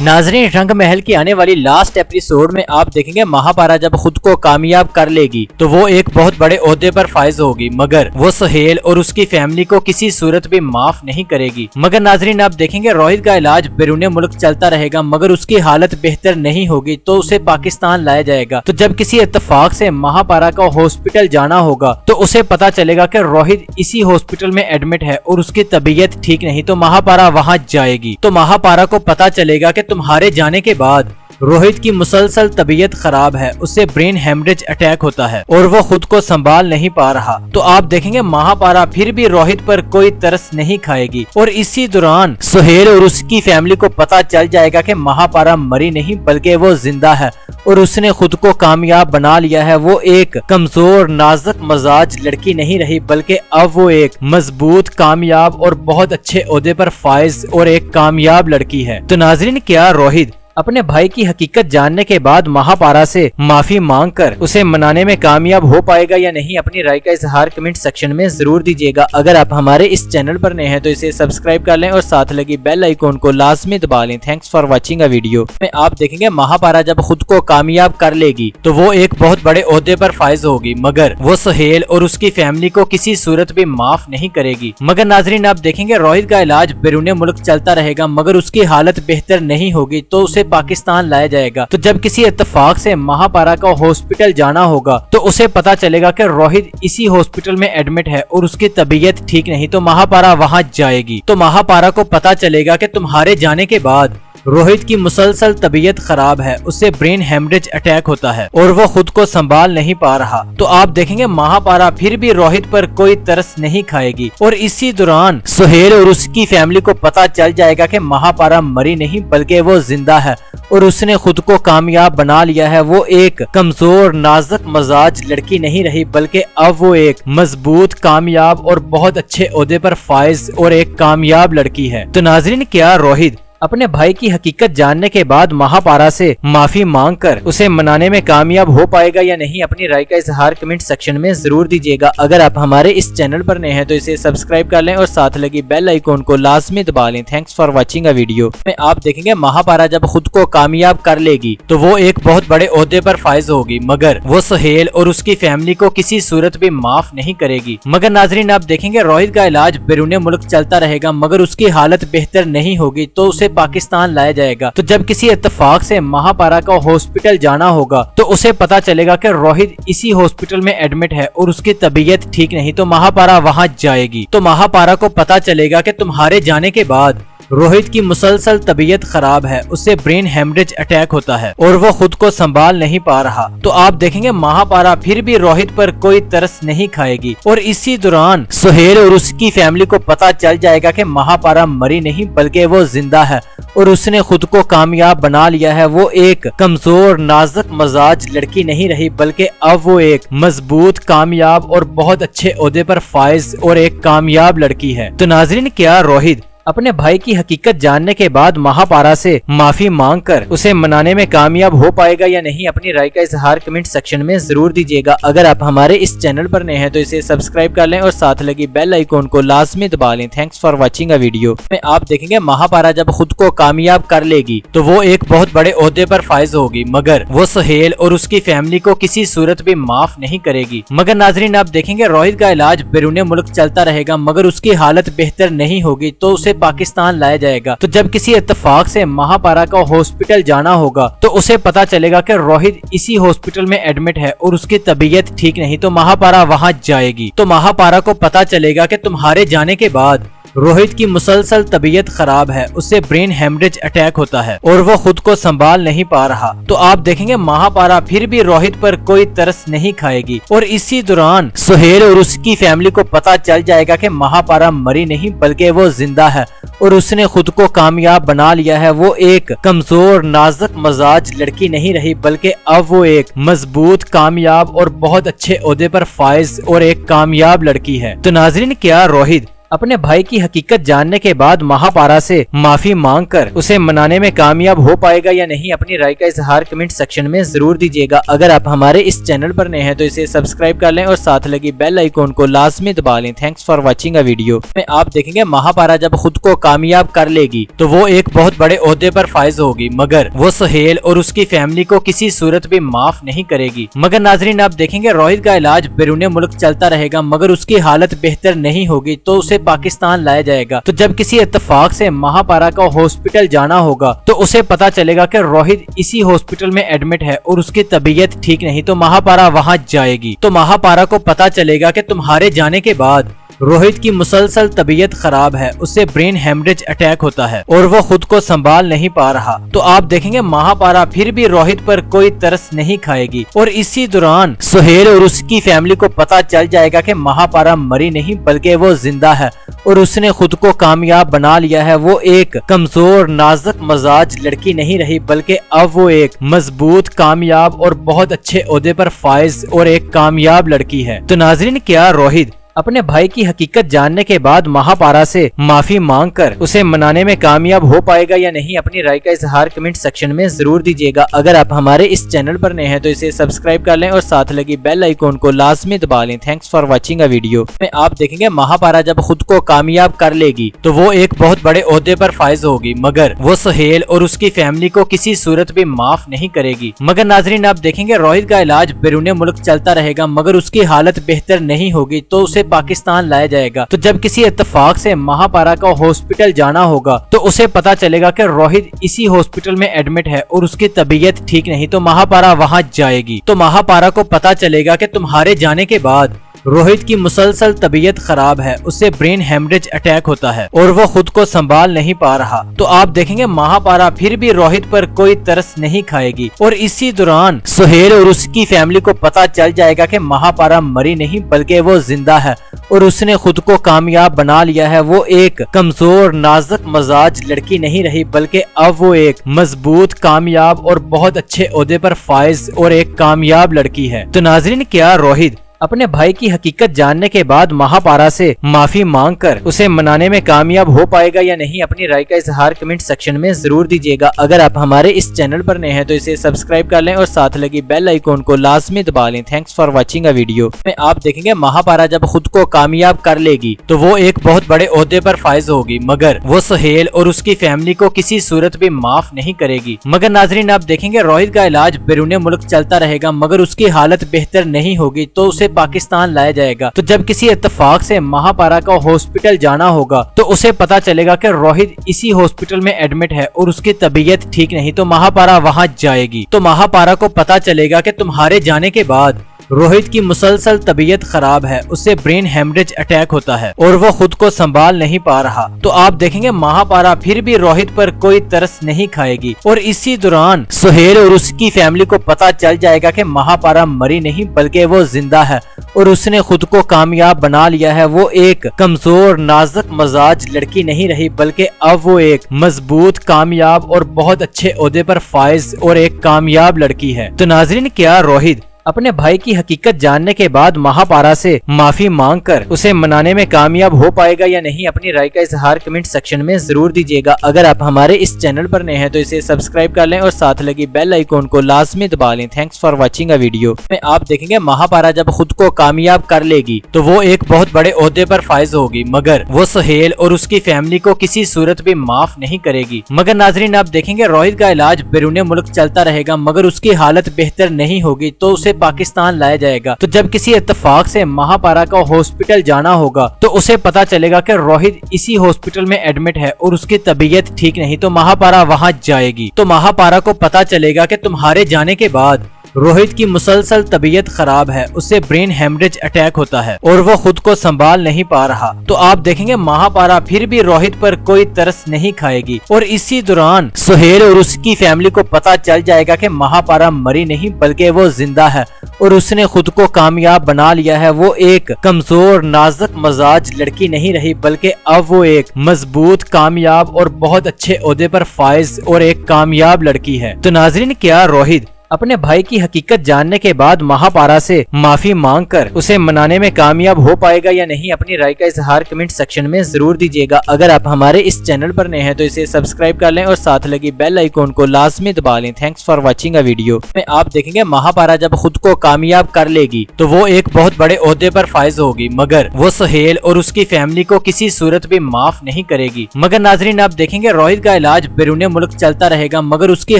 ناظرین، رنگ محل کی آنے والی لاسٹ ایپیسوڈ میں آپ دیکھیں گے مہاپارا جب خود کو کامیاب کر لے گی تو وہ ایک بہت بڑے عہدے پر فائز ہوگی، مگر وہ سہیل اور اس کی فیملی کو کسی صورت بھی معاف نہیں کرے گی۔ مگر ناظرین، آپ دیکھیں گے روہت کا علاج بیرون ملک چلتا رہے گا، مگر اس کی حالت بہتر نہیں ہوگی تو اسے پاکستان لایا جائے گا۔ تو جب کسی اتفاق سے مہاپارا کو ہاسپٹل جانا ہوگا تو اسے پتا چلے گا کہ روہت اسی ہاسپٹل میں ایڈمٹ ہے اور اس کی طبیعت ٹھیک نہیں، تو مہاپارا وہاں جائے گی۔ تو مہاپارا کو پتا چلے گا کہ تمہارے جانے کے بعد روہت کی مسلسل طبیعت خراب ہے، اسے برین ہیمریج اٹیک ہوتا ہے اور وہ خود کو سنبھال نہیں پا رہا۔ تو آپ دیکھیں گے مہاپارا پھر بھی روہت پر کوئی ترس نہیں کھائے گی، اور اسی دوران سہیل اور اس کی فیملی کو پتا چل جائے گا کہ مہاپارا مری نہیں بلکہ وہ زندہ ہے اور اس نے خود کو کامیاب بنا لیا ہے۔ وہ ایک کمزور نازک مزاج لڑکی نہیں رہی بلکہ اب وہ ایک مضبوط، کامیاب اور بہت اچھے عہدے پر فائز اور ایک کامیاب لڑکی ہے۔ تو ناظرین، کیا روہت اپنے بھائی کی حقیقت جاننے کے بعد مہاپارا سے معافی مانگ کر اسے منانے میں کامیاب ہو پائے گا یا نہیں؟ اپنی رائے کا اظہار کمنٹ سیکشن میں ضرور دیجیے گا۔ اگر آپ ہمارے اس چینل پر نئے ہیں تو اسے سبسکرائب کر لیں اور ساتھ لگی بیل آئیکن کو لازمی دبا لیں۔ Thanks for watching a video میں آپ دیکھیں گے مہاپارا جب خود کو کامیاب کر لے گی تو وہ ایک بہت بڑے عہدے پر فائز ہوگی، مگر وہ سہیل اور اس کی فیملی کو کسی صورت بھی معاف نہیں کرے گی۔ مگر ناظرین، آپ دیکھیں گے روہت کا علاج بیرون ملک چلتا رہے گا، مگر اس کی حالت بہتر نہیں ہوگی تو اسے پاکستان لایا جائے گا۔ تو جب کسی اتفاق سے مہاپارا کو ہاسپٹل جانا ہوگا تو اسے پتا چلے گا کہ روہت اسی ہاسپٹل میں ایڈمٹ ہے اور اس کی طبیعت ٹھیک نہیں، تو مہاپارا وہاں جائے گی۔ تو مہاپارا کو پتا چلے گا کہ تمہارے جانے کے بعد روہت کی مسلسل طبیعت خراب ہے، اسے برین ہیمریج اٹیک ہوتا ہے اور وہ خود کو سنبھال نہیں پا رہا۔ تو آپ دیکھیں گے مہاپارا پھر بھی روہت پر کوئی ترس نہیں کھائے گی، اور اسی دوران سہیل اور اس کی فیملی کو پتا چل جائے گا کہ مہاپارا مری نہیں بلکہ وہ زندہ ہے اور اس نے خود کو کامیاب بنا لیا ہے۔ وہ ایک کمزور نازک مزاج لڑکی نہیں رہی بلکہ اب وہ ایک مضبوط، کامیاب اور بہت اچھے عہدے پر فائز اور ایک کامیاب لڑکی ہے۔ تو ناظرین، کیا روہت اپنے بھائی کی حقیقت جاننے کے بعد مہاپارا سے معافی مانگ کر اسے منانے میں کامیاب ہو پائے گا یا نہیں؟ اپنی رائے کا اظہار کمنٹ سیکشن میں ضرور دیجیے گا۔ اگر آپ ہمارے اس چینل پر نئے ہیں تو اسے سبسکرائب کر لیں اور ساتھ لگی بیل آئیکن کو لازمی دبا لیں۔ Thanks for watching a video میں آپ دیکھیں گے مہاپارا جب خود کو کامیاب کر لے گی تو وہ ایک بہت بڑے عہدے پر فائز ہوگی، مگر وہ سہیل اور اس کی فیملی کو کسی صورت بھی معاف نہیں کرے گی۔ مگر ناظرین، آپ دیکھیں گے روہت کا علاج بیرون ملک چلتا رہے گا، مگر اس کی حالت بہتر نہیں ہوگی تو اسے پاکستان لایا جائے گا۔ تو جب کسی اتفاق سے مہاپارا کو ہاسپٹل جانا ہوگا تو اسے پتا چلے گا کہ روہت اسی ہاسپٹل میں ایڈمٹ ہے اور اس کی طبیعت ٹھیک نہیں، تو مہاپارا وہاں جائے گی۔ تو مہاپارا کو پتا چلے گا کہ تمہارے جانے کے بعد روہت کی مسلسل طبیعت خراب ہے، اسے برین ہیمریج اٹیک ہوتا ہے اور وہ خود کو سنبھال نہیں پا رہا۔ تو آپ دیکھیں گے مہاپارا پھر بھی روہت پر کوئی ترس نہیں کھائے گی، اور اسی دوران سہیل اور اس کی فیملی کو پتا چل جائے گا کہ مہاپارا مری نہیں بلکہ وہ زندہ ہے اور اس نے خود کو کامیاب بنا لیا ہے۔ وہ ایک کمزور نازک مزاج لڑکی نہیں رہی بلکہ اب وہ ایک مضبوط، کامیاب اور بہت اچھے عہدے پر فائز اور ایک کامیاب لڑکی ہے۔ تو ناظرین، کیا روہت اپنے بھائی کی حقیقت جاننے کے بعد مہاپارا سے معافی مانگ کر اسے منانے میں کامیاب ہو پائے گا یا نہیں؟ اپنی رائے کا اظہار کمنٹ سیکشن میں ضرور دیجیے گا۔ اگر آپ ہمارے اس چینل پر نئے ہیں تو اسے سبسکرائب کر لیں اور ساتھ لگی بیل آئیکن کو لازمی دبا لیں۔ Thanks for watching a video میں آپ دیکھیں گے مہاپارا جب خود کو کامیاب کر لے گی تو وہ ایک بہت بڑے عہدے پر فائز ہوگی، مگر وہ سہیل اور اس کی فیملی کو کسی صورت بھی معاف نہیں کرے گی۔ مگر ناظرین، آپ دیکھیں گے روہت کا علاج بیرون ملک چلتا رہے گا، مگر اس کی حالت بہتر نہیں ہوگی تو اسے پاکستان لایا جائے گا۔ تو جب کسی اتفاق سے مہاپارا کو ہاسپٹل جانا ہوگا تو اسے پتا چلے گا کہ روہت اسی ہاسپٹل میں ایڈمٹ ہے اور اس کی طبیعت ٹھیک نہیں، تو مہاپارا وہاں جائے گی۔ تو مہاپارا کو پتا چلے گا کہ تمہارے جانے کے بعد روہت کی مسلسل طبیعت خراب ہے، اسے برین ہیمریج اٹیک ہوتا ہے اور وہ خود کو سنبھال نہیں پا رہا۔ تو آپ دیکھیں گے مہاپارا پھر بھی روہت پر کوئی ترس نہیں کھائے گی، اور اسی دوران سہیل اور اس کی فیملی کو پتا چل جائے گا کہ مہاپارا مری نہیں بلکہ وہ زندہ ہے اور اس نے خود کو کامیاب بنا لیا ہے۔ وہ ایک کمزور نازک مزاج لڑکی نہیں رہی بلکہ اب وہ ایک مضبوط، کامیاب اور بہت اچھے عہدے پر فائز اور ایک کامیاب لڑکی ہے۔ تو ناظرین، کیا روہت اپنے بھائی کی حقیقت جاننے کے بعد مہاپارا سے معافی مانگ کر اسے منانے میں کامیاب ہو پائے گا یا نہیں، اپنی رائے کا اظہار کمنٹ سیکشن میں ضرور دیجیے گا۔ اگر آپ ہمارے اس چینل پر نئے ہیں تو اسے سبسکرائب کر لیں اور ساتھ لگی بیل آئیکن کو لازمی دبا لیں۔ Thanks for watching a video میں آپ دیکھیں گے مہاپارا جب خود کو کامیاب کر لے گی تو وہ ایک بہت بڑے عہدے پر فائز ہوگی، مگر وہ سہیل اور اس کی فیملی کو کسی صورت بھی معاف نہیں کرے گی۔ مگر ناظرین آپ دیکھیں گے روہت کا علاج بیرون ملک چلتا رہے گا، مگر اس کی حالت بہتر نہیں ہوگی تو اسے پاکستان لایا جائے گا۔ تو جب کسی اتفاق سے مہاپارا کو ہاسپٹل جانا ہوگا تو اسے پتا چلے گا کہ روہت اسی ہاسپٹل میں ایڈمٹ ہے اور اس کی طبیعت ٹھیک نہیں، تو مہاپارا وہاں جائے گی۔ تو مہاپارا کو پتا چلے گا کہ تمہارے جانے کے بعد روہت کی مسلسل طبیعت خراب ہے، اسے برین ہیمریج اٹیک ہوتا ہے اور وہ خود کو سنبھال نہیں پا رہا۔ تو آپ دیکھیں گے مہاپارا پھر بھی روہت پر کوئی ترس نہیں کھائے گی اور اسی دوران سہیل اور اس کی فیملی کو پتا چل جائے گا کہ مہاپارا مری نہیں بلکہ وہ زندہ ہے اور اس نے خود کو کامیاب بنا لیا ہے۔ وہ ایک کمزور نازک مزاج لڑکی نہیں رہی بلکہ اب وہ ایک مضبوط کامیاب اور بہت اچھے عہدے پر فائز اور ایک کامیاب لڑکی ہے۔ تو ناظرین کیا روہت اپنے بھائی کی حقیقت جاننے کے بعد مہاپارا سے معافی مانگ کر اسے منانے میں کامیاب ہو پائے گا یا نہیں، اپنی رائے کا اظہار کمنٹ سیکشن میں ضرور دیجیے گا۔ اگر آپ ہمارے اس چینل پر نئے ہیں تو اسے سبسکرائب کر لیں اور ساتھ لگی بیل آئیکن کو لازمی دبا لیں۔ Thanks for watching a video میں آپ دیکھیں گے مہاپارا جب خود کو کامیاب کر لے گی تو وہ ایک بہت بڑے عہدے پر فائز ہوگی، مگر وہ سہیل اور اس کی فیملی کو کسی صورت بھی معاف نہیں کرے گی۔ مگر ناظرین آپ دیکھیں گے روہت کا علاج بیرون ملک چلتا رہے گا، مگر اس کی حالت بہتر نہیں ہوگی تو اسے پاکستان لایا جائے گا۔ تو جب کسی اتفاق سے مہاپارا کو ہاسپٹل جانا ہوگا تو اسے پتا چلے گا کہ روہت اسی ہاسپٹل میں ایڈمٹ ہے اور اس کی طبیعت ٹھیک نہیں، تو مہاپارا وہاں جائے گی۔ تو مہاپارا کو پتا چلے گا کہ تمہارے جانے کے بعد روہت کی مسلسل طبیعت خراب ہے، اسے برین ہیمریج اٹیک ہوتا ہے اور وہ خود کو سنبھال نہیں پا رہا۔ تو آپ دیکھیں گے مہاپارا پھر بھی روہت پر کوئی ترس نہیں کھائے گی اور اسی دوران سہیل اور اس کی فیملی کو پتا چل جائے گا کہ مہاپارا مری نہیں بلکہ وہ زندہ ہے اور اس نے خود کو کامیاب بنا لیا ہے۔ وہ ایک کمزور نازک مزاج لڑکی نہیں رہی بلکہ اب وہ ایک مضبوط کامیاب اور بہت اچھے عہدے پر فائز اور ایک کامیاب لڑکی ہے۔ تو ناظرین کیا روہت اپنے بھائی کی حقیقت جاننے کے بعد مہاپارا سے معافی مانگ کر اسے منانے میں کامیاب ہو پائے گا یا نہیں، اپنی رائے کا اظہار کمنٹ سیکشن میں ضرور دیجیے گا۔ اگر آپ ہمارے اس چینل پر نئے ہیں تو اسے سبسکرائب کر لیں اور ساتھ لگی بیل آئیکن کو لازمی دبا لیں۔ Thanks for watching a video میں آپ دیکھیں گے مہاپارا جب خود کو کامیاب کر لے گی تو وہ ایک بہت بڑے عہدے پر فائز ہوگی، مگر وہ سہیل اور اس کی فیملی کو کسی صورت بھی معاف نہیں کرے گی۔ مگر ناظرین آپ دیکھیں گے روہت کا علاج بیرون ملک چلتا رہے گا، مگر اس کی حالت بہتر نہیں ہوگی تو اسے پاکستان لایا جائے گا۔ تو جب کسی اتفاق سے مہاپارا کو ہاسپٹل جانا ہوگا تو اسے پتا چلے گا کہ روہت اسی ہاسپٹل میں ایڈمٹ ہے اور اس کی طبیعت ٹھیک نہیں، تو مہاپارا وہاں جائے گی۔ تو مہاپارا کو پتا چلے گا کہ تمہارے جانے کے بعد روہت کی مسلسل طبیعت خراب ہے، اسے برین ہیمریج اٹیک ہوتا ہے اور وہ خود کو سنبھال نہیں پا رہا۔ تو آپ دیکھیں گے مہاپارا پھر بھی روہت پر کوئی ترس نہیں کھائے گی اور اسی دوران سہیل اور اس کی فیملی کو پتا چل جائے گا کہ مہاپارا مری نہیں بلکہ وہ زندہ ہے اور اس نے خود کو کامیاب بنا لیا ہے۔ وہ ایک کمزور نازک مزاج لڑکی نہیں رہی بلکہ اب وہ ایک مضبوط کامیاب اور بہت اچھے عہدے پر فائز اور ایک کامیاب لڑکی ہے۔ تو ناظرین کیا روہت اپنے بھائی کی حقیقت جاننے کے بعد مہاپارا سے معافی مانگ کر اسے منانے میں کامیاب ہو پائے گا یا نہیں، اپنی رائے کا اظہار کمنٹ سیکشن میں ضرور دیجیے گا۔ اگر آپ ہمارے اس چینل پر نئے ہیں تو اسے سبسکرائب کر لیں اور ساتھ لگی بیل آئیکن کو لازمی دبا لیں۔ Thanks for watching a video میں آپ دیکھیں گے مہاپارا جب خود کو کامیاب کر لے گی تو وہ ایک بہت بڑے عہدے پر فائز ہوگی، مگر وہ سہیل اور اس کی فیملی کو کسی صورت بھی معاف نہیں کرے گی۔ مگر ناظرین آپ دیکھیں گے روہت کا علاج بیرون ملک چلتا رہے گا، مگر اس کی حالت بہتر نہیں ہوگی تو اسے پاکستان لایا جائے گا۔ تو جب کسی اتفاق سے مہاپارا کو ہاسپٹل جانا ہوگا تو اسے پتا چلے گا کہ روہت اسی ہاسپٹل میں ایڈمٹ ہے اور اس کی طبیعت ٹھیک نہیں، تو مہاپارا وہاں جائے گی۔ تو مہاپارا کو پتا چلے گا کہ تمہارے جانے کے بعد روہت کی مسلسل طبیعت خراب ہے، اسے برین ہیمریج اٹیک ہوتا ہے اور وہ خود کو سنبھال نہیں پا رہا۔ تو آپ دیکھیں گے مہاپارا پھر بھی روہت پر کوئی ترس نہیں کھائے گی اور اسی دوران سہیل اور اس کی فیملی کو پتا چل جائے گا کہ مہاپارا مری نہیں بلکہ وہ زندہ ہے اور اس نے خود کو کامیاب بنا لیا ہے۔ وہ ایک کمزور نازک مزاج لڑکی نہیں رہی بلکہ اب وہ ایک مضبوط کامیاب اور بہت اچھے عہدے پر فائز اور ایک کامیاب لڑکی ہے۔ تو ناظرین کیا روہت اپنے بھائی کی حقیقت جاننے کے بعد مہاپارا سے معافی مانگ کر اسے منانے میں کامیاب ہو پائے گا یا نہیں، اپنی رائے کا اظہار کمنٹ سیکشن میں ضرور دیجیے گا۔ اگر آپ ہمارے اس چینل پر نئے ہیں تو اسے سبسکرائب کر لیں اور ساتھ لگی بیل آئیکن کو لازمی دبا لیں۔ Thanks for watching a video میں آپ دیکھیں گے مہاپارا جب خود کو کامیاب کر لے گی تو وہ ایک بہت بڑے عہدے پر فائز ہوگی، مگر وہ سہیل اور اس کی فیملی کو کسی صورت بھی معاف نہیں کرے گی۔ مگر ناظرین آپ دیکھیں گے روہت کا علاج بیرون ملک چلتا رہے گا، مگر اس کی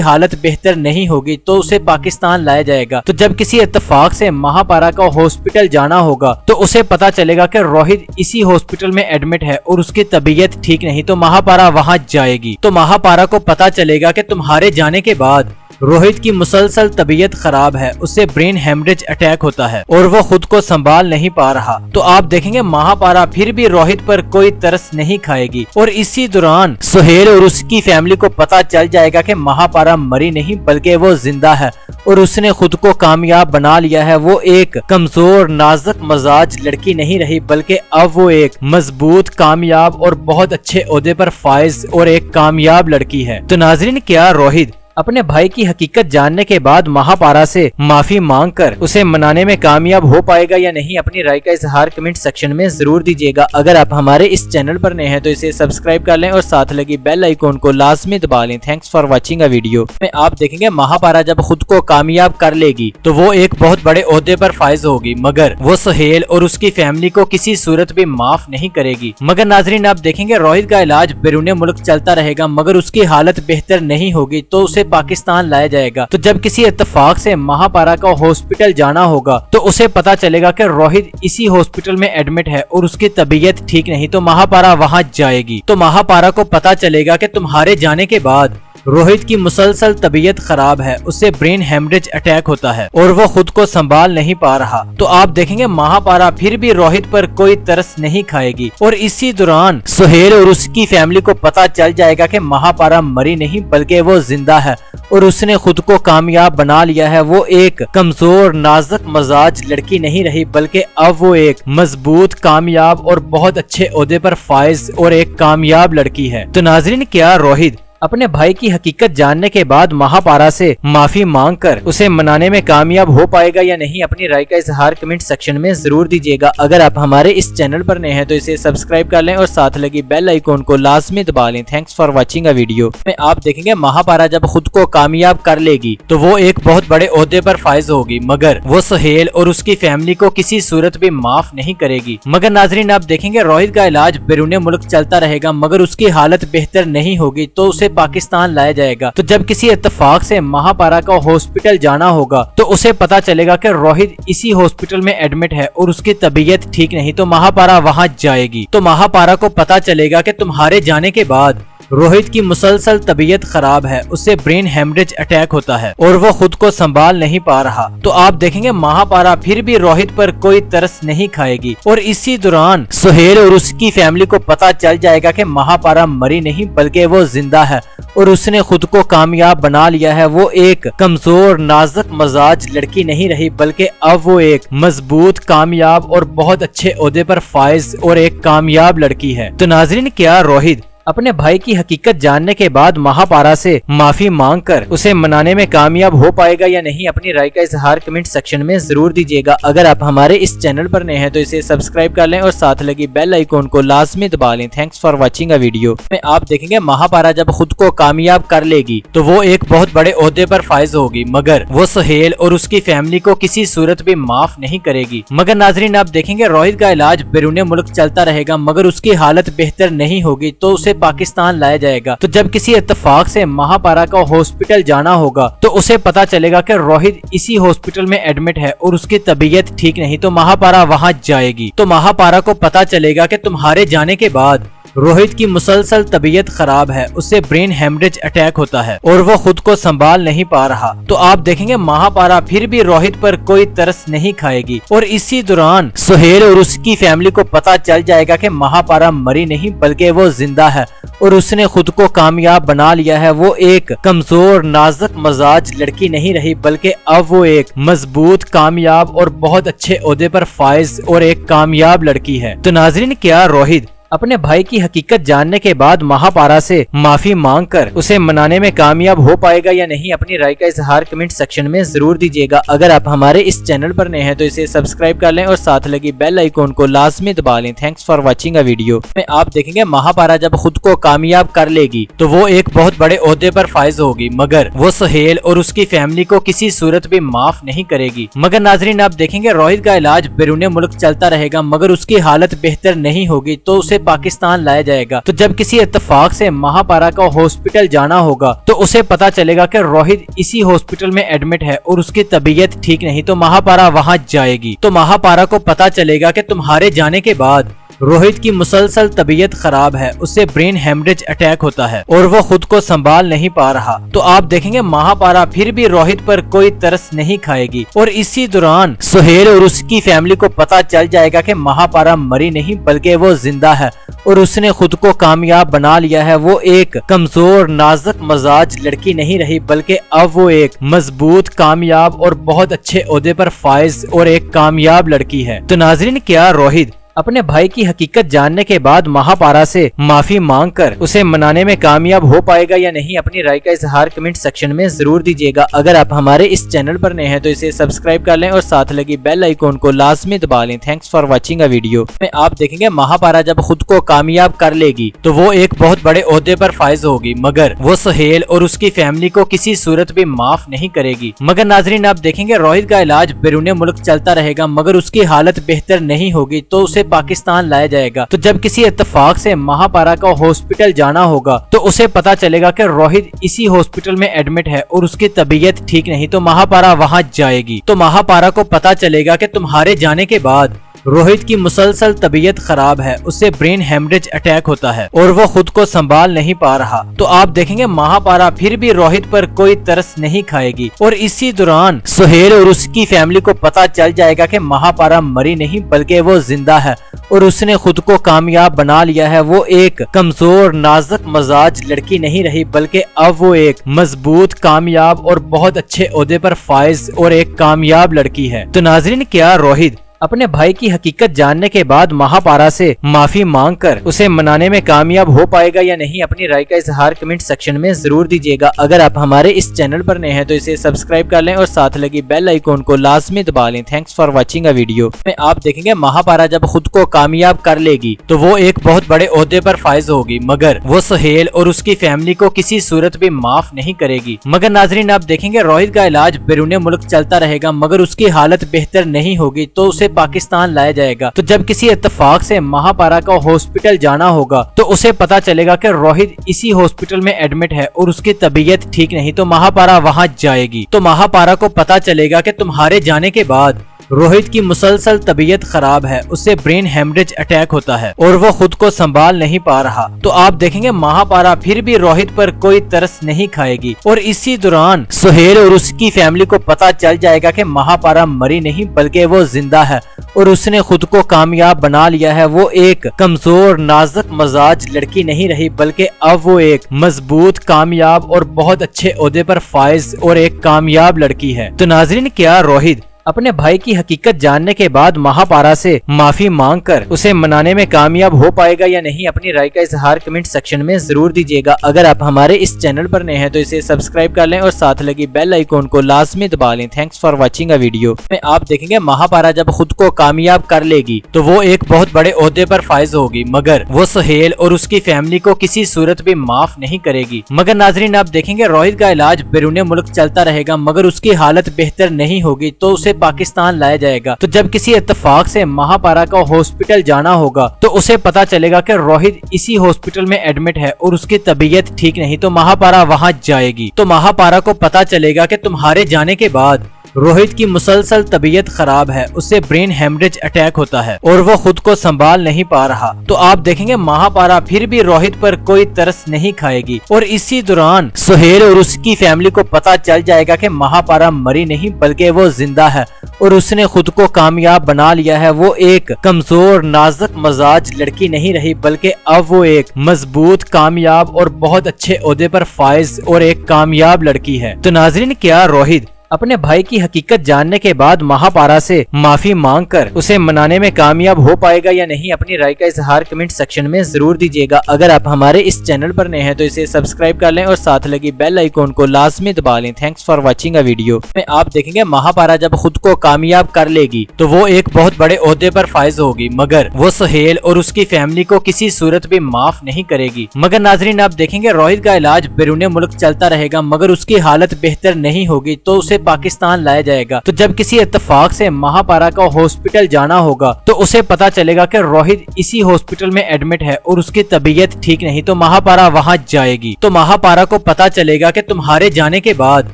حالت بہتر نہیں ہوگی تو اسے پاکستان لایا جائے گا۔ تو جب کسی اتفاق سے مہاپارا کو ہاسپٹل جانا ہوگا تو اسے پتا چلے گا کہ روہت اسی ہاسپٹل میں ایڈمٹ ہے اور اس کی طبیعت ٹھیک نہیں، تو مہاپارا وہاں جائے گی۔ تو مہاپارا کو پتا چلے گا کہ تمہارے جانے کے بعد روہت کی مسلسل طبیعت خراب ہے، اسے برین ہیمریج اٹیک ہوتا ہے اور وہ خود کو سنبھال نہیں پا رہا۔ تو آپ دیکھیں گے مہاپارا پھر بھی روہت پر کوئی ترس نہیں کھائے گی اور اسی دوران سہیل اور اس کی فیملی کو پتا چل جائے گا کہ مہاپارا مری نہیں بلکہ وہ زندہ ہے اور اس نے خود کو کامیاب بنا لیا ہے۔ وہ ایک کمزور نازک مزاج لڑکی نہیں رہی بلکہ اب وہ ایک مضبوط کامیاب اور بہت اچھے عہدے پر فائز اور ایک کامیاب لڑکی ہے۔ تو ناظرین کیا روہت اپنے بھائی کی حقیقت جاننے کے بعد مہاپارا سے معافی مانگ کر اسے منانے میں کامیاب ہو پائے گا یا نہیں، اپنی رائے کا اظہار کمنٹ سیکشن میں ضرور دیجیے گا۔ اگر آپ ہمارے اس چینل پر نئے ہیں تو اسے سبسکرائب کر لیں اور ساتھ لگی بیل آئیکن کو لازمی دبا لیں۔ Thanks for watching a video میں آپ دیکھیں گے مہاپارا جب خود کو کامیاب کر لے گی تو وہ ایک بہت بڑے عہدے پر فائز ہوگی، مگر وہ سہیل اور اس کی فیملی کو کسی صورت بھی معاف نہیں کرے گی۔ مگر ناظرین آپ دیکھیں گے روہت کا علاج بیرون ملک چلتا رہے گا، مگر اس کی حالت بہتر نہیں ہوگی تو اسے پاکستان لایا جائے گا۔ تو جب کسی اتفاق سے مہاپارا کو ہاسپٹل جانا ہوگا تو اسے پتا چلے گا کہ روہت اسی ہاسپٹل میں ایڈمٹ ہے اور اس کی طبیعت ٹھیک نہیں، تو مہاپارا وہاں جائے گی۔ تو مہاپارا کو پتا چلے گا کہ تمہارے جانے کے بعد روہت کی مسلسل طبیعت خراب ہے، اسے برین ہیمریج اٹیک ہوتا ہے اور وہ خود کو سنبھال نہیں پا رہا۔ تو آپ دیکھیں گے مہاپارا پھر بھی روہت پر کوئی ترس نہیں کھائے گی اور اسی دوران سہیل اور اس کی فیملی کو پتا چل جائے گا کہ مہاپارا مری نہیں بلکہ وہ زندہ ہے اور اس نے خود کو کامیاب بنا لیا ہے۔ وہ ایک کمزور نازک مزاج لڑکی نہیں رہی بلکہ اب وہ ایک مضبوط کامیاب اور بہت اچھے عہدے پر فائز اور ایک کامیاب لڑکی ہے۔ تو ناظرین کیا روہت اپنے بھائی کی حقیقت جاننے کے بعد مہاپارا سے معافی مانگ کر اسے منانے میں کامیاب ہو پائے گا یا نہیں، اپنی رائے کا اظہار کمنٹ سیکشن میں ضرور دیجیے گا۔ اگر آپ ہمارے اس چینل پر نئے ہیں تو اسے سبسکرائب کر لیں اور ساتھ لگی بیل آئیکن کو لازمی دبا لیں۔ Thanks for watching a video میں آپ دیکھیں گے مہاپارا جب خود کو کامیاب کر لے گی تو وہ ایک بہت بڑے عہدے پر فائز ہوگی، مگر وہ سہیل اور اس کی فیملی کو کسی صورت بھی معاف نہیں کرے گی۔ مگر ناظرین آپ دیکھیں گے روہت کا علاج بیرون ملک چلتا رہے گا، مگر اس کی حالت بہتر نہیں ہوگی تو اسے پاکستان لایا جائے گا۔ تو جب کسی اتفاق سے مہاپارا کو ہاسپٹل جانا ہوگا تو اسے پتا چلے گا کہ روہت اسی ہاسپٹل میں ایڈمٹ ہے اور اس کی طبیعت ٹھیک نہیں، تو مہاپارا وہاں جائے گی۔ تو مہاپارا کو پتا چلے گا کہ تمہارے جانے کے بعد روہت کی مسلسل طبیعت خراب ہے، اسے برین ہیمریج اٹیک ہوتا ہے اور وہ خود کو سنبھال نہیں پا رہا۔ تو آپ دیکھیں گے مہاپارا پھر بھی روہت پر کوئی ترس نہیں کھائے گی اور اسی دوران سہیل اور اس کی فیملی کو پتا چل جائے گا کہ مہاپارا مری نہیں بلکہ وہ زندہ ہے اور اس نے خود کو کامیاب بنا لیا ہے۔ وہ ایک کمزور نازک مزاج لڑکی نہیں رہی بلکہ اب وہ ایک مضبوط کامیاب اور بہت اچھے عہدے پر فائز اور ایک کامیاب لڑکی ہے۔ تو ناظرین کیا روہت اپنے بھائی کی حقیقت جاننے کے بعد مہاپارا سے معافی مانگ کر اسے منانے میں کامیاب ہو پائے گا یا نہیں، اپنی رائے کا اظہار کمنٹ سیکشن میں ضرور دیجیے گا۔ اگر آپ ہمارے اس چینل پر نئے ہیں تو اسے سبسکرائب کر لیں اور ساتھ لگی بیل آئیکن کو لازمی دبا لیں۔ Thanks for watching a video میں آپ دیکھیں گے مہاپارا جب خود کو کامیاب کر لے گی تو وہ ایک بہت بڑے عہدے پر فائز ہوگی، مگر وہ سہیل اور اس کی فیملی کو کسی صورت بھی معاف نہیں کرے گی۔ مگر ناظرین آپ دیکھیں گے روہت کا علاج بیرون ملک چلتا رہے گا، مگر اس کی حالت بہتر نہیں ہوگی تو اسے پاکستان لایا جائے گا۔ تو جب کسی اتفاق سے مہاپارا کو ہاسپٹل جانا ہوگا تو اسے پتا چلے گا کہ روہت اسی ہاسپٹل میں ایڈمٹ ہے اور اس کی طبیعت ٹھیک نہیں، تو مہاپارا وہاں جائے گی۔ تو مہاپارا کو پتا چلے گا کہ تمہارے جانے کے بعد روہت کی مسلسل طبیعت خراب ہے، اسے برین ہیمریج اٹیک ہوتا ہے اور وہ خود کو سنبھال نہیں پا رہا۔ تو آپ دیکھیں گے مہاپارا پھر بھی روہت پر کوئی ترس نہیں کھائے گی اور اسی دوران سہیل اور اس کی فیملی کو پتا چل جائے گا کہ مہاپارا مری نہیں بلکہ وہ زندہ ہے اور اس نے خود کو کامیاب بنا لیا ہے۔ وہ ایک کمزور نازک مزاج لڑکی نہیں رہی بلکہ اب وہ ایک مضبوط کامیاب اور بہت اچھے عہدے پر فائز اور ایک کامیاب لڑکی ہے۔ تو ناظرین کیا روہت اپنے بھائی کی حقیقت جاننے کے بعد مہاپارا سے معافی مانگ کر اسے منانے میں کامیاب ہو پائے گا یا نہیں، اپنی رائے کا اظہار کمنٹ سیکشن میں ضرور دیجیے گا۔ اگر آپ ہمارے اس چینل پر نئے ہیں تو اسے سبسکرائب کر لیں اور ساتھ لگی بیل آئیکن کو لازمی دبا لیں۔ Thanks for watching a video میں آپ دیکھیں گے مہاپارا جب خود کو کامیاب کر لے گی تو وہ ایک بہت بڑے عہدے پر فائز ہوگی، مگر وہ سہیل اور اس کی فیملی کو کسی صورت بھی معاف نہیں کرے گی۔ مگر ناظرین آپ دیکھیں گے روہت کا علاج بیرون ملک چلتا رہے گا، مگر اس کی حالت بہتر نہیں ہوگی تو اسے پاکستان لایا جائے گا۔ تو جب کسی اتفاق سے مہاپارا کو ہاسپٹل جانا ہوگا تو اسے پتا چلے گا کہ روہت اسی ہاسپٹل میں ایڈمٹ ہے اور اس کی طبیعت ٹھیک نہیں، تو مہاپارا وہاں جائے گی۔ تو مہاپارا کو پتا چلے گا کہ تمہارے جانے کے بعد روہت کی مسلسل طبیعت خراب ہے، اسے برین ہیمریج اٹیک ہوتا ہے اور وہ خود کو سنبھال نہیں پا رہا۔ تو آپ دیکھیں گے مہاپارا پھر بھی روہت پر کوئی ترس نہیں کھائے گی اور اسی دوران سہیل اور اس کی فیملی کو پتا چل جائے گا کہ مہاپارا مری نہیں بلکہ وہ زندہ ہے اور اس نے خود کو کامیاب بنا لیا ہے۔ وہ ایک کمزور نازک مزاج لڑکی نہیں رہی بلکہ اب وہ ایک مضبوط کامیاب اور بہت اچھے عہدے پر فائز اور ایک کامیاب لڑکی ہے۔ تو ناظرین کیا روہت اپنے بھائی کی حقیقت جاننے کے بعد مہاپارا سے معافی مانگ کر اسے منانے میں کامیاب ہو پائے گا یا نہیں، اپنی رائے کا اظہار کمنٹ سیکشن میں ضرور دیجیے گا۔ اگر آپ ہمارے اس چینل پر نئے ہیں تو اسے سبسکرائب کر لیں اور ساتھ لگی بیل آئیکن کو لازمی دبا لیں۔ Thanks for watching a video میں آپ دیکھیں گے مہاپارا جب خود کو کامیاب کر لے گی تو وہ ایک بہت بڑے عہدے پر فائز ہوگی، مگر وہ سہیل اور اس کی فیملی کو کسی صورت بھی معاف نہیں کرے گی۔ مگر ناظرین آپ دیکھیں گے روہت کا علاج بیرون ملک چلتا رہے گا، مگر اس کی حالت بہتر نہیں ہوگی تو اسے پاکستان لایا جائے گا۔ تو جب کسی اتفاق سے مہاپارا کو ہاسپٹل جانا ہوگا تو اسے پتا چلے گا کہ روہت اسی ہاسپٹل میں ایڈمٹ ہے اور اس کی طبیعت ٹھیک نہیں، تو مہاپارا وہاں جائے گی۔ تو مہاپارا کو پتا چلے گا کہ تمہارے جانے کے بعد روہت کی مسلسل طبیعت خراب ہے، اسے برین ہیمریج اٹیک ہوتا ہے اور وہ خود کو سنبھال نہیں پا رہا۔ تو آپ دیکھیں گے مہاپارا پھر بھی روہت پر کوئی ترس نہیں کھائے گی اور اسی دوران سہیل اور اس کی فیملی کو پتا چل جائے گا کہ مہاپارا مری نہیں بلکہ وہ زندہ ہے اور اس نے خود کو کامیاب بنا لیا ہے۔ وہ ایک کمزور نازک مزاج لڑکی نہیں رہی بلکہ اب وہ ایک مضبوط کامیاب اور بہت اچھے عہدے پر فائز اور ایک کامیاب لڑکی ہے۔ تو ناظرین کیا روہت اپنے بھائی کی حقیقت جاننے کے بعد مہاپارا سے معافی مانگ کر اسے منانے میں کامیاب ہو پائے گا یا نہیں، اپنی رائے کا اظہار کمنٹ سیکشن میں ضرور دیجیے گا۔ اگر آپ ہمارے اس چینل پر نئے ہیں تو اسے سبسکرائب کر لیں اور ساتھ لگی بیل آئیکن کو لازمی دبا لیں۔ Thanks for watching a video میں آپ دیکھیں گے مہاپارا جب خود کو کامیاب کر لے گی تو وہ ایک بہت بڑے عہدے پر فائز ہوگی، مگر وہ سہیل اور اس کی فیملی کو کسی صورت بھی معاف نہیں کرے گی۔ مگر ناظرین آپ دیکھیں گے روہت کا علاج بیرون ملک چلتا رہے گا، مگر اس کی حالت بہتر نہیں ہوگی تو اسے پاکستان لایا جائے گا۔ تو جب کسی اتفاق سے مہاپارا کو ہاسپٹل جانا ہوگا تو اسے پتا چلے گا کہ روہت اسی ہاسپٹل میں ایڈمٹ ہے اور اس کی طبیعت ٹھیک نہیں، تو مہاپارا وہاں جائے گی۔ تو مہاپارا کو پتا چلے گا کہ تمہارے جانے کے بعد روہت کی مسلسل طبیعت خراب ہے، اسے برین ہیمریج اٹیک ہوتا ہے اور وہ خود کو سنبھال نہیں پا رہا۔ تو آپ دیکھیں گے مہاپارا پھر بھی روہت پر کوئی ترس نہیں کھائے گی اور اسی دوران سہیل اور اس کی فیملی کو پتا چل جائے گا کہ مہاپارا مری نہیں بلکہ وہ زندہ ہے اور اس نے خود کو کامیاب بنا لیا ہے۔ وہ ایک کمزور نازک مزاج لڑکی نہیں رہی بلکہ اب وہ ایک مضبوط کامیاب اور بہت اچھے عہدے پر فائز اور ایک کامیاب لڑکی ہے۔ تو ناظرین کیا روہت اپنے بھائی کی حقیقت جاننے کے بعد مہاپارا سے معافی مانگ کر اسے منانے میں کامیاب ہو پائے گا یا نہیں، اپنی رائے کا اظہار کمنٹ سیکشن میں ضرور دیجیے گا۔ اگر آپ ہمارے اس چینل پر نئے ہیں تو اسے سبسکرائب کر لیں اور ساتھ لگی بیل آئیکن کو لازمی دبا لیں۔ Thanks for watching a video میں آپ دیکھیں گے مہاپارا جب خود کو کامیاب کر لے گی تو وہ ایک بہت بڑے عہدے پر فائز ہوگی، مگر وہ سہیل اور اس کی فیملی کو کسی صورت بھی معاف نہیں کرے گی۔ مگر ناظرین آپ دیکھیں گے روہت کا علاج بیرون ملک چلتا رہے گا، مگر اس کی حالت بہتر نہیں ہوگی تو اسے پاکستان لایا جائے گا۔ تو جب کسی اتفاق سے مہاپارا کو ہاسپٹل جانا ہوگا تو اسے پتا چلے گا کہ روہت اسی ہاسپٹل میں ایڈمٹ ہے اور اس کی طبیعت ٹھیک نہیں، تو مہاپارا وہاں جائے گی۔ تو مہاپارا کو پتا چلے گا کہ تمہارے جانے کے بعد روہت کی مسلسل طبیعت خراب ہے، اسے برین ہیمریج اٹیک ہوتا ہے اور وہ خود کو سنبھال نہیں پا رہا۔ تو آپ دیکھیں گے مہاپارا پھر بھی روہت پر کوئی ترس نہیں کھائے گی اور اسی دوران سہیل اور اس کی فیملی کو پتا چل جائے گا کہ مہاپارا مری نہیں بلکہ وہ زندہ ہے اور اس نے خود کو کامیاب بنا لیا ہے۔ وہ ایک کمزور نازک مزاج لڑکی نہیں رہی بلکہ اب وہ ایک مضبوط کامیاب اور بہت اچھے عہدے پر فائز اور ایک کامیاب لڑکی ہے۔ تو ناظرین کیا روہت اپنے بھائی کی حقیقت جاننے کے بعد مہاپارا سے معافی مانگ کر اسے منانے میں کامیاب ہو پائے گا یا نہیں، اپنی رائے کا اظہار کمنٹ سیکشن میں ضرور دیجیے گا۔ اگر آپ ہمارے اس چینل پر نئے ہیں تو اسے سبسکرائب کر لیں اور ساتھ لگی بیل آئیکن کو لازمی دبا لیں۔ Thanks for watching a video میں آپ دیکھیں گے مہاپارا جب خود کو کامیاب کر لے گی تو وہ ایک بہت بڑے عہدے پر فائز ہوگی، مگر وہ سہیل اور اس کی فیملی کو کسی صورت بھی معاف نہیں کرے گی۔ مگر ناظرین آپ دیکھیں گے روہت کا علاج بیرون ملک چلتا رہے گا، مگر اس کی حالت بہتر نہیں ہوگی تو اسے پاکستان لایا جائے گا۔ تو جب کسی اتفاق سے مہاپارا کو ہاسپٹل جانا ہوگا تو اسے پتا چلے گا کہ روہت اسی ہاسپٹل میں ایڈمٹ ہے اور اس کی طبیعت ٹھیک نہیں، تو مہاپارا وہاں جائے گی۔ تو مہاپارا کو پتا چلے گا کہ تمہارے جانے کے بعد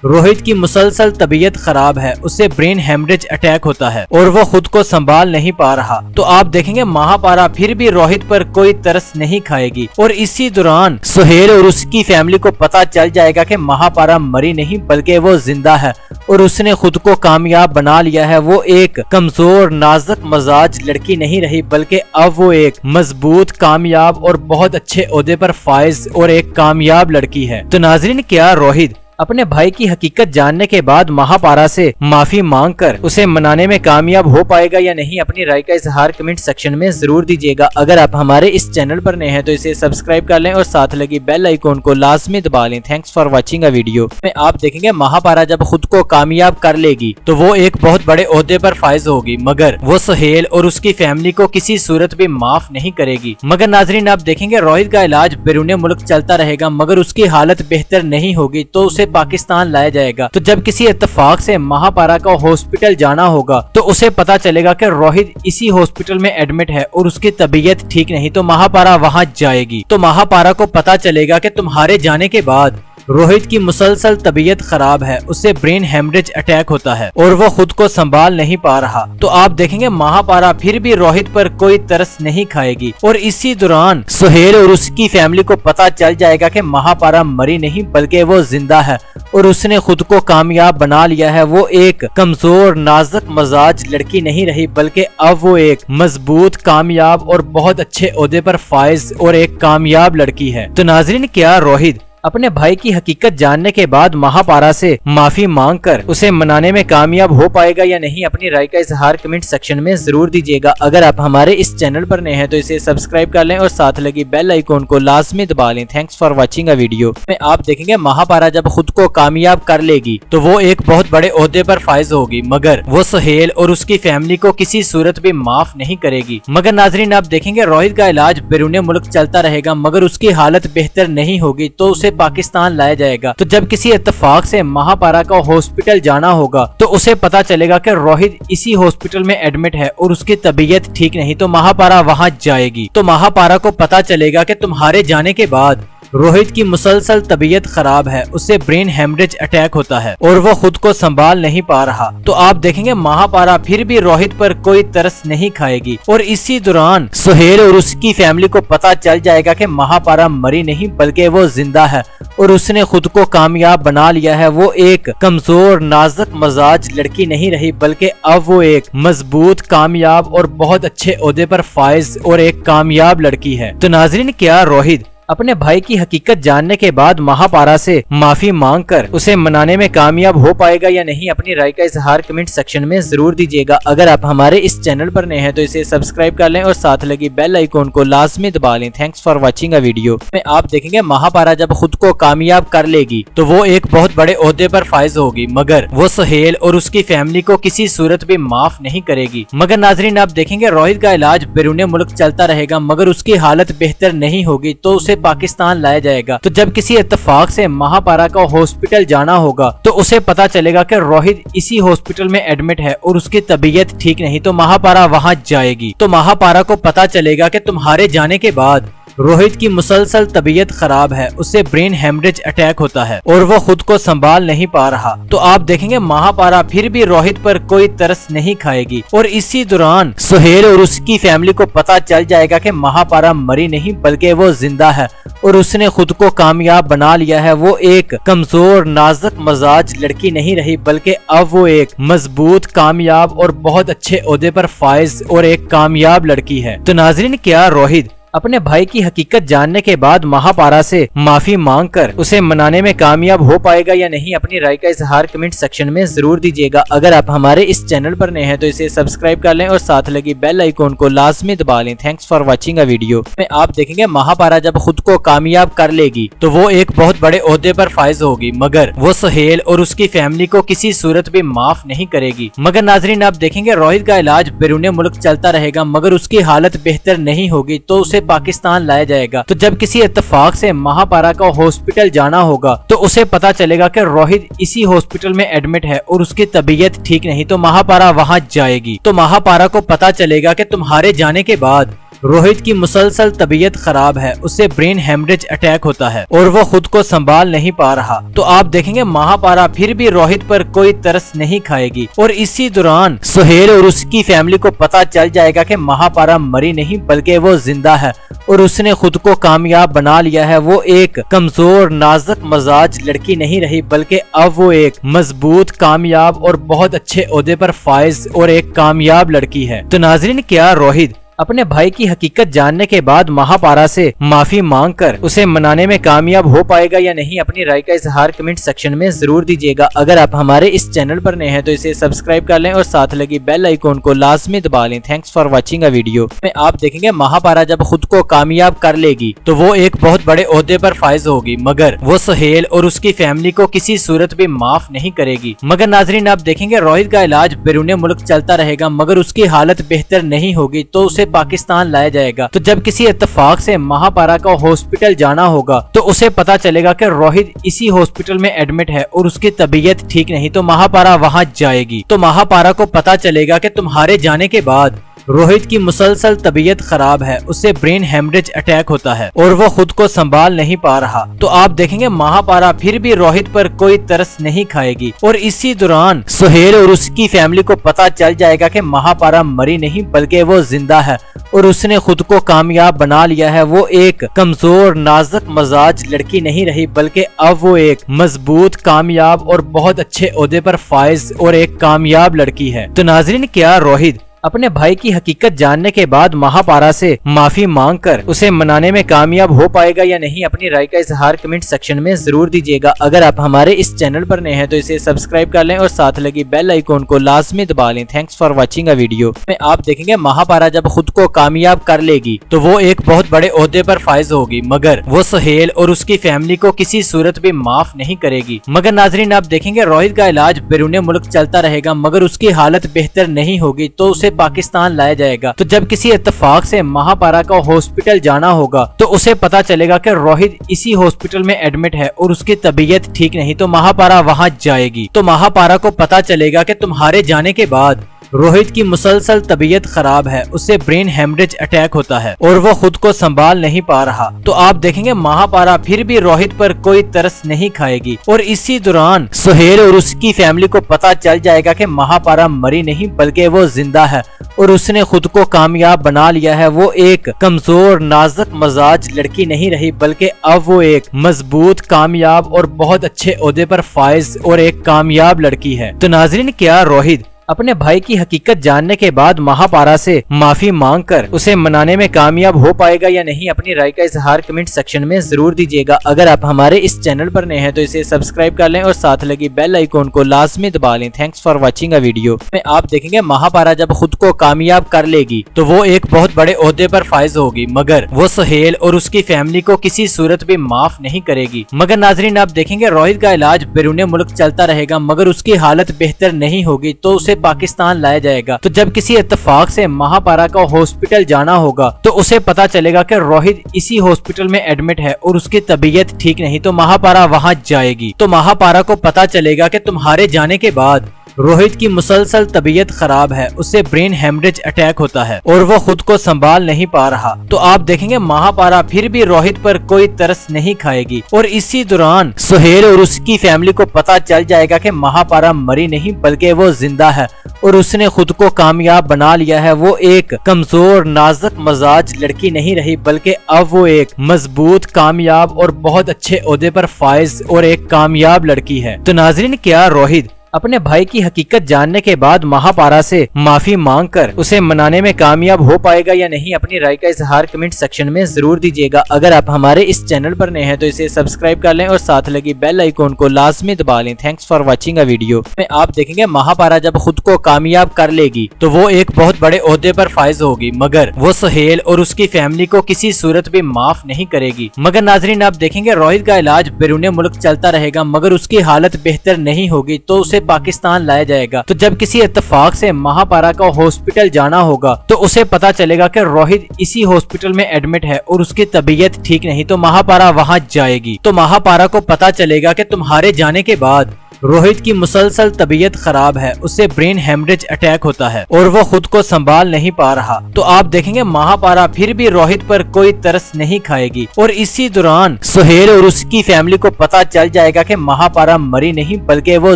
روہت کی مسلسل طبیعت خراب ہے، اسے برین ہیمریج اٹیک ہوتا ہے اور وہ خود کو سنبھال نہیں پا رہا۔ تو آپ دیکھیں گے مہاپارا پھر بھی روہت پر کوئی ترس نہیں کھائے گی اور اسی دوران سہیل اور اس کی فیملی کو پتا چل جائے گا کہ مہاپارا مری نہیں بلکہ وہ زندہ ہے اور اس نے خود کو کامیاب بنا لیا ہے۔ وہ ایک کمزور نازک مزاج لڑکی نہیں رہی بلکہ اب وہ ایک مضبوط کامیاب اور بہت اچھے عہدے پر فائز اور ایک کامیاب لڑکی ہے۔ تو ناظرین کیا روہت اپنے بھائی کی حقیقت جاننے کے بعد مہاپارا سے معافی مانگ کر اسے منانے میں کامیاب ہو پائے گا یا نہیں، اپنی رائے کا اظہار کمنٹ سیکشن میں ضرور دیجیے گا۔ اگر آپ ہمارے اس چینل پر نئے ہیں تو اسے سبسکرائب کر لیں اور ساتھ لگی بیل آئیکن کو لازمی دبا لیں۔ Thanks for watching a video میں آپ دیکھیں گے مہاپارا جب خود کو کامیاب کر لے گی تو وہ ایک بہت بڑے عہدے پر فائز ہوگی، مگر وہ سہیل اور اس کی فیملی کو کسی صورت بھی معاف نہیں کرے گی۔ مگر ناظرین آپ دیکھیں گے روہت کا علاج بیرون ملک چلتا رہے گا، مگر اس کی حالت بہتر نہیں ہوگی تو اسے پاکستان لایا جائے گا۔ تو جب کسی اتفاق سے مہاپارا کو ہاسپٹل جانا ہوگا تو اسے پتا چلے گا کہ روہت اسی ہاسپٹل میں ایڈمٹ ہے اور اس کی طبیعت ٹھیک نہیں، تو مہاپارا وہاں جائے گی۔ تو مہاپارا کو پتا چلے گا کہ تمہارے جانے کے بعد روہت کی مسلسل طبیعت خراب ہے، اسے برین ہیمریج اٹیک ہوتا ہے اور وہ خود کو سنبھال نہیں پا رہا۔ تو آپ دیکھیں گے مہاپارا پھر بھی روہت پر کوئی ترس نہیں کھائے گی اور اسی دوران سہیل اور اس کی فیملی کو پتا چل جائے گا کہ مہاپارا مری نہیں بلکہ وہ زندہ ہے اور اس نے خود کو کامیاب بنا لیا ہے۔ وہ ایک کمزور نازک مزاج لڑکی نہیں رہی بلکہ اب وہ ایک مضبوط کامیاب اور بہت اچھے عہدے پر فائز اور ایک کامیاب لڑکی ہے۔ تو ناظرین کیا روہت اپنے بھائی کی حقیقت جاننے کے بعد مہاپارا سے معافی مانگ کر اسے منانے میں کامیاب ہو پائے گا یا نہیں، اپنی رائے کا اظہار کمنٹ سیکشن میں ضرور دیجیے گا۔ اگر آپ ہمارے اس چینل پر نئے ہیں تو اسے سبسکرائب کر لیں اور ساتھ لگی بیل آئیکن کو لازمی دبا لیں۔ Thanks for watching a video میں آپ دیکھیں گے مہاپارا جب خود کو کامیاب کر لے گی تو وہ ایک بہت بڑے عہدے پر فائز ہوگی، مگر وہ سہیل اور اس کی فیملی کو کسی صورت بھی معاف نہیں کرے گی۔ مگر ناظرین آپ دیکھیں گے روہت کا علاج بیرون ملک چلتا رہے گا، مگر اس کی حالت بہتر نہیں ہوگی تو اسے پاکستان لایا جائے گا۔ تو جب کسی اتفاق سے مہاپارا کو ہاسپٹل جانا ہوگا تو اسے پتا چلے گا کہ روہت اسی ہاسپٹل میں ایڈمٹ ہے اور اس کی طبیعت ٹھیک نہیں، تو مہاپارا وہاں جائے گی۔ تو مہاپارا کو پتا چلے گا کہ تمہارے جانے کے بعد روہت کی مسلسل طبیعت خراب ہے، اسے برین ہیمریج اٹیک ہوتا ہے اور وہ خود کو سنبھال نہیں پا رہا۔ تو آپ دیکھیں گے مہاپارا پھر بھی روہت پر کوئی ترس نہیں کھائے گی اور اسی دوران سہیل اور اس کی فیملی کو پتا چل جائے گا کہ مہاپارا مری نہیں بلکہ وہ زندہ ہے اور اس نے خود کو کامیاب بنا لیا ہے۔ وہ ایک کمزور نازک مزاج لڑکی نہیں رہی بلکہ اب وہ ایک مضبوط کامیاب اور بہت اچھے عہدے پر فائز اور ایک کامیاب لڑکی ہے۔ تو ناظرین کیا روہت اپنے بھائی کی حقیقت جاننے کے بعد مہاپارا سے معافی مانگ کر اسے منانے میں کامیاب ہو پائے گا یا نہیں، اپنی رائے کا اظہار کمنٹ سیکشن میں ضرور دیجیے گا۔ اگر آپ ہمارے اس چینل پر نئے ہیں تو اسے سبسکرائب کر لیں اور ساتھ لگی بیل آئیکن کو لازمی دبا لیں۔ Thanks for watching a video میں آپ دیکھیں گے مہاپارا جب خود کو کامیاب کر لے گی تو وہ ایک بہت بڑے عہدے پر فائز ہوگی، مگر وہ سہیل اور اس کی فیملی کو کسی صورت بھی معاف نہیں کرے گی۔ مگر ناظرین آپ دیکھیں گے روہت کا علاج بیرون ملک چلتا رہے گا، مگر اس کی حالت بہتر نہیں ہوگی تو اسے پاکستان لایا جائے گا۔ تو جب کسی اتفاق سے مہاپارا کو ہاسپٹل جانا ہوگا تو اسے پتا چلے گا کہ روہت اسی ہاسپٹل میں ایڈمٹ ہے اور اس کی طبیعت ٹھیک نہیں، تو مہاپارا وہاں جائے گی۔ تو مہاپارا کو پتا چلے گا کہ تمہارے جانے کے بعد روہت کی مسلسل طبیعت خراب ہے، اسے برین ہیمریج اٹیک ہوتا ہے اور وہ خود کو سنبھال نہیں پا رہا۔ تو آپ دیکھیں گے مہاپارا پھر بھی روہت پر کوئی ترس نہیں کھائے گی اور اسی دوران سہیل اور اس کی فیملی کو پتا چل جائے گا کہ مہاپارا مری نہیں بلکہ وہ زندہ ہے اور اس نے خود کو کامیاب بنا لیا ہے۔ وہ ایک کمزور نازک مزاج لڑکی نہیں رہی بلکہ اب وہ ایک مضبوط کامیاب اور بہت اچھے عہدے پر فائز اور ایک کامیاب لڑکی ہے۔ تو ناظرین کیا روہت اپنے بھائی کی حقیقت جاننے کے بعد مہاپارا سے معافی مانگ کر اسے منانے میں کامیاب ہو پائے گا یا نہیں، اپنی رائے کا اظہار کمنٹ سیکشن میں ضرور دیجیے گا۔ اگر آپ ہمارے اس چینل پر نئے ہیں تو اسے سبسکرائب کر لیں اور ساتھ لگی بیل آئیکن کو لازمی دبا لیں۔ Thanks for watching a video میں آپ دیکھیں گے مہاپارا جب خود کو کامیاب کر لے گی تو وہ ایک بہت بڑے عہدے پر فائز ہوگی، مگر وہ سہیل اور اس کی فیملی کو کسی صورت بھی معاف نہیں کرے گی۔ مگر ناظرین آپ دیکھیں گے روہت کا علاج بیرون ملک چلتا رہے گا، مگر اس کی حالت بہتر نہیں ہوگی تو اسے پاکستان لایا جائے گا۔ تو جب کسی اتفاق سے مہاپارا کو ہاسپٹل جانا ہوگا تو اسے پتا چلے گا کہ روہت اسی ہاسپٹل میں ایڈمٹ ہے اور اس کی طبیعت ٹھیک نہیں، تو مہاپارا وہاں جائے گی۔ تو مہاپارا کو پتا چلے گا کہ تمہارے جانے کے بعد روہت کی مسلسل طبیعت خراب ہے، اسے برین ہیمریج اٹیک ہوتا ہے اور وہ خود کو سنبھال نہیں پا رہا۔ تو آپ دیکھیں گے مہاپارا پھر بھی روہت پر کوئی ترس نہیں کھائے گی اور اسی دوران سہیل اور اس کی فیملی کو پتا چل جائے گا کہ مہاپارا مری نہیں بلکہ وہ زندہ ہے اور اس نے خود کو کامیاب بنا لیا ہے۔ وہ ایک کمزور نازک مزاج لڑکی نہیں رہی بلکہ اب وہ ایک مضبوط کامیاب اور بہت اچھے عہدے پر فائز اور ایک کامیاب لڑکی ہے۔ تو ناظرین کیا روہت اپنے بھائی کی حقیقت جاننے کے بعد مہاپارا سے معافی مانگ کر اسے منانے میں کامیاب ہو پائے گا یا نہیں، اپنی رائے کا اظہار کمنٹ سیکشن میں ضرور دیجیے گا۔ اگر آپ ہمارے اس چینل پر نئے ہیں تو اسے سبسکرائب کر لیں اور ساتھ لگی بیل آئیکن کو لازمی دبا لیں۔ Thanks for watching a video میں آپ دیکھیں گے مہاپارا جب خود کو کامیاب کر لے گی تو وہ ایک بہت بڑے عہدے پر فائز ہوگی، مگر وہ سہیل اور اس کی فیملی کو کسی صورت بھی معاف نہیں کرے گی۔ مگر ناظرین آپ دیکھیں گے روہت کا علاج بیرون ملک چلتا رہے گا، مگر اس کی حالت بہتر نہیں ہوگی تو اسے پاکستان لایا جائے گا۔ تو جب کسی اتفاق سے مہاپارا کو ہاسپٹل جانا ہوگا تو اسے پتا چلے گا کہ روہت اسی ہاسپٹل میں ایڈمٹ ہے اور اس کی طبیعت ٹھیک نہیں، تو مہاپارا وہاں جائے گی۔ تو مہاپارا کو پتا چلے گا کہ تمہارے جانے کے بعد روہت کی مسلسل طبیعت خراب ہے، اسے برین ہیمریج اٹیک ہوتا ہے اور وہ خود کو سنبھال نہیں پا رہا۔ تو آپ دیکھیں گے مہاپارا پھر بھی روہت پر کوئی ترس نہیں کھائے گی اور اسی دوران سہیل اور اس کی فیملی کو پتا چل جائے گا کہ مہاپارا مری نہیں بلکہ وہ زندہ ہے اور اس نے خود کو کامیاب بنا لیا ہے۔ وہ ایک کمزور نازک مزاج لڑکی نہیں رہی بلکہ اب وہ ایک مضبوط کامیاب اور بہت اچھے عہدے پر فائز اور ایک کامیاب لڑکی ہے۔ تو ناظرین کیا روہت اپنے بھائی کی حقیقت جاننے کے بعد مہاپارا سے معافی مانگ کر اسے منانے میں کامیاب ہو پائے گا یا نہیں، اپنی رائے کا اظہار کمنٹ سیکشن میں ضرور دیجیے گا۔ اگر آپ ہمارے اس چینل پر نئے ہیں تو اسے سبسکرائب کر لیں اور ساتھ لگی بیل آئیکن کو لازمی دبا لیں۔ Thanks for watching a video میں آپ دیکھیں گے مہاپارا جب خود کو کامیاب کر لے گی تو وہ ایک بہت بڑے عہدے پر فائز ہوگی، مگر وہ سہیل اور اس کی فیملی کو کسی صورت بھی معاف نہیں کرے گی۔ مگر ناظرین آپ دیکھیں گے روہت کا علاج بیرون ملک چلتا رہے گا، مگر اس کی حالت بہتر نہیں ہوگی تو اسے پاکستان لایا جائے گا۔ تو جب کسی اتفاق سے مہاپارا کو ہاسپٹل جانا ہوگا تو اسے پتا چلے گا کہ روہت اسی ہاسپٹل میں ایڈمٹ ہے اور اس کی طبیعت ٹھیک نہیں، تو مہاپارا وہاں جائے گی۔ تو مہاپارا کو پتا چلے گا کہ تمہارے جانے کے بعد روہت کی مسلسل طبیعت خراب ہے، اسے برین ہیمریج اٹیک ہوتا ہے اور وہ خود کو سنبھال نہیں پا رہا۔ تو آپ دیکھیں گے مہاپارا پھر بھی روہت پر کوئی ترس نہیں کھائے گی اور اسی دوران سہیل اور اس کی فیملی کو پتا چل جائے گا کہ مہاپارا مری نہیں بلکہ وہ زندہ ہے اور اس نے خود کو کامیاب بنا لیا ہے۔ وہ ایک کمزور نازک مزاج لڑکی نہیں رہی بلکہ اب وہ ایک مضبوط کامیاب اور بہت اچھے عہدے پر فائز اور ایک کامیاب لڑکی ہے۔ تو ناظرین کیا روہت اپنے بھائی کی حقیقت جاننے کے بعد مہاپارا سے معافی مانگ کر اسے منانے میں کامیاب ہو پائے گا یا نہیں، اپنی رائے کا اظہار کمنٹ سیکشن میں ضرور دیجیے گا۔ اگر آپ ہمارے اس چینل پر نئے ہیں تو اسے سبسکرائب کر لیں اور ساتھ لگی بیل آئیکن کو لازمی دبا لیں۔ Thanks for watching a video میں آپ دیکھیں گے مہاپارا جب خود کو کامیاب کر لے گی تو وہ ایک بہت بڑے عہدے پر فائز ہوگی، مگر وہ سہیل اور اس کی فیملی کو کسی صورت بھی معاف نہیں کرے گی۔ مگر ناظرین آپ دیکھیں گے روہت کا علاج بیرون ملک چلتا رہے گا، مگر اس کی حالت بہتر نہیں ہوگی تو اسے پاکستان لایا جائے گا۔ تو جب کسی اتفاق سے مہاپارا کو ہاسپٹل جانا ہوگا تو اسے پتا چلے گا کہ روہت اسی ہاسپٹل میں ایڈمٹ ہے اور اس کی طبیعت ٹھیک نہیں، تو مہاپارا وہاں جائے گی۔ تو مہاپارا کو پتا چلے گا کہ تمہارے جانے کے بعد روہت کی مسلسل طبیعت خراب ہے، اسے برین ہیمریج اٹیک ہوتا ہے اور وہ خود کو سنبھال نہیں پا رہا۔ تو آپ دیکھیں گے مہاپارا پھر بھی روہت پر کوئی ترس نہیں کھائے گی اور اسی دوران سہیل اور اس کی فیملی کو پتا چل جائے گا کہ مہاپارا مری نہیں بلکہ وہ زندہ ہے اور اس نے خود کو کامیاب بنا لیا ہے۔ وہ ایک کمزور نازک مزاج لڑکی نہیں رہی بلکہ اب وہ ایک مضبوط کامیاب اور بہت اچھے عہدے پر فائز اور ایک کامیاب لڑکی ہے۔ تو ناظرین کیا روہت اپنے بھائی کی حقیقت جاننے کے بعد مہاپارا سے معافی مانگ کر اسے منانے میں کامیاب ہو پائے گا یا نہیں، اپنی رائے کا اظہار کمنٹ سیکشن میں ضرور دیجیے گا۔ اگر آپ ہمارے اس چینل پر نئے ہیں تو اسے سبسکرائب کر لیں اور ساتھ لگی بیل آئیکن کو لازمی دبا لیں۔ Thanks for watching a video میں آپ دیکھیں گے مہاپارا جب خود کو کامیاب کر لے گی تو وہ ایک بہت بڑے عہدے پر فائز ہوگی، مگر وہ سہیل اور اس کی فیملی کو کسی صورت بھی معاف نہیں کرے گی۔ مگر ناظرین آپ دیکھیں گے روہت کا علاج بیرون ملک چلتا رہے گا، مگر اس کی حالت بہتر نہیں ہوگی تو اسے پاکستان لایا جائے گا۔ تو جب کسی اتفاق سے مہاپارا کو ہاسپٹل جانا ہوگا تو اسے پتا چلے گا کہ روہت اسی ہاسپٹل میں ایڈمٹ ہے اور اس کی طبیعت ٹھیک نہیں، تو مہاپارا وہاں جائے گی۔ تو مہاپارا کو پتا چلے گا کہ تمہارے جانے کے بعد روہت کی مسلسل طبیعت خراب ہے، اسے برین ہیمریج اٹیک ہوتا ہے اور وہ خود کو سنبھال نہیں پا رہا۔ تو آپ دیکھیں گے مہاپارا پھر بھی روہت پر کوئی ترس نہیں کھائے گی اور اسی دوران سہیل اور اس کی فیملی کو پتا چل جائے گا کہ مہاپارا مری نہیں بلکہ وہ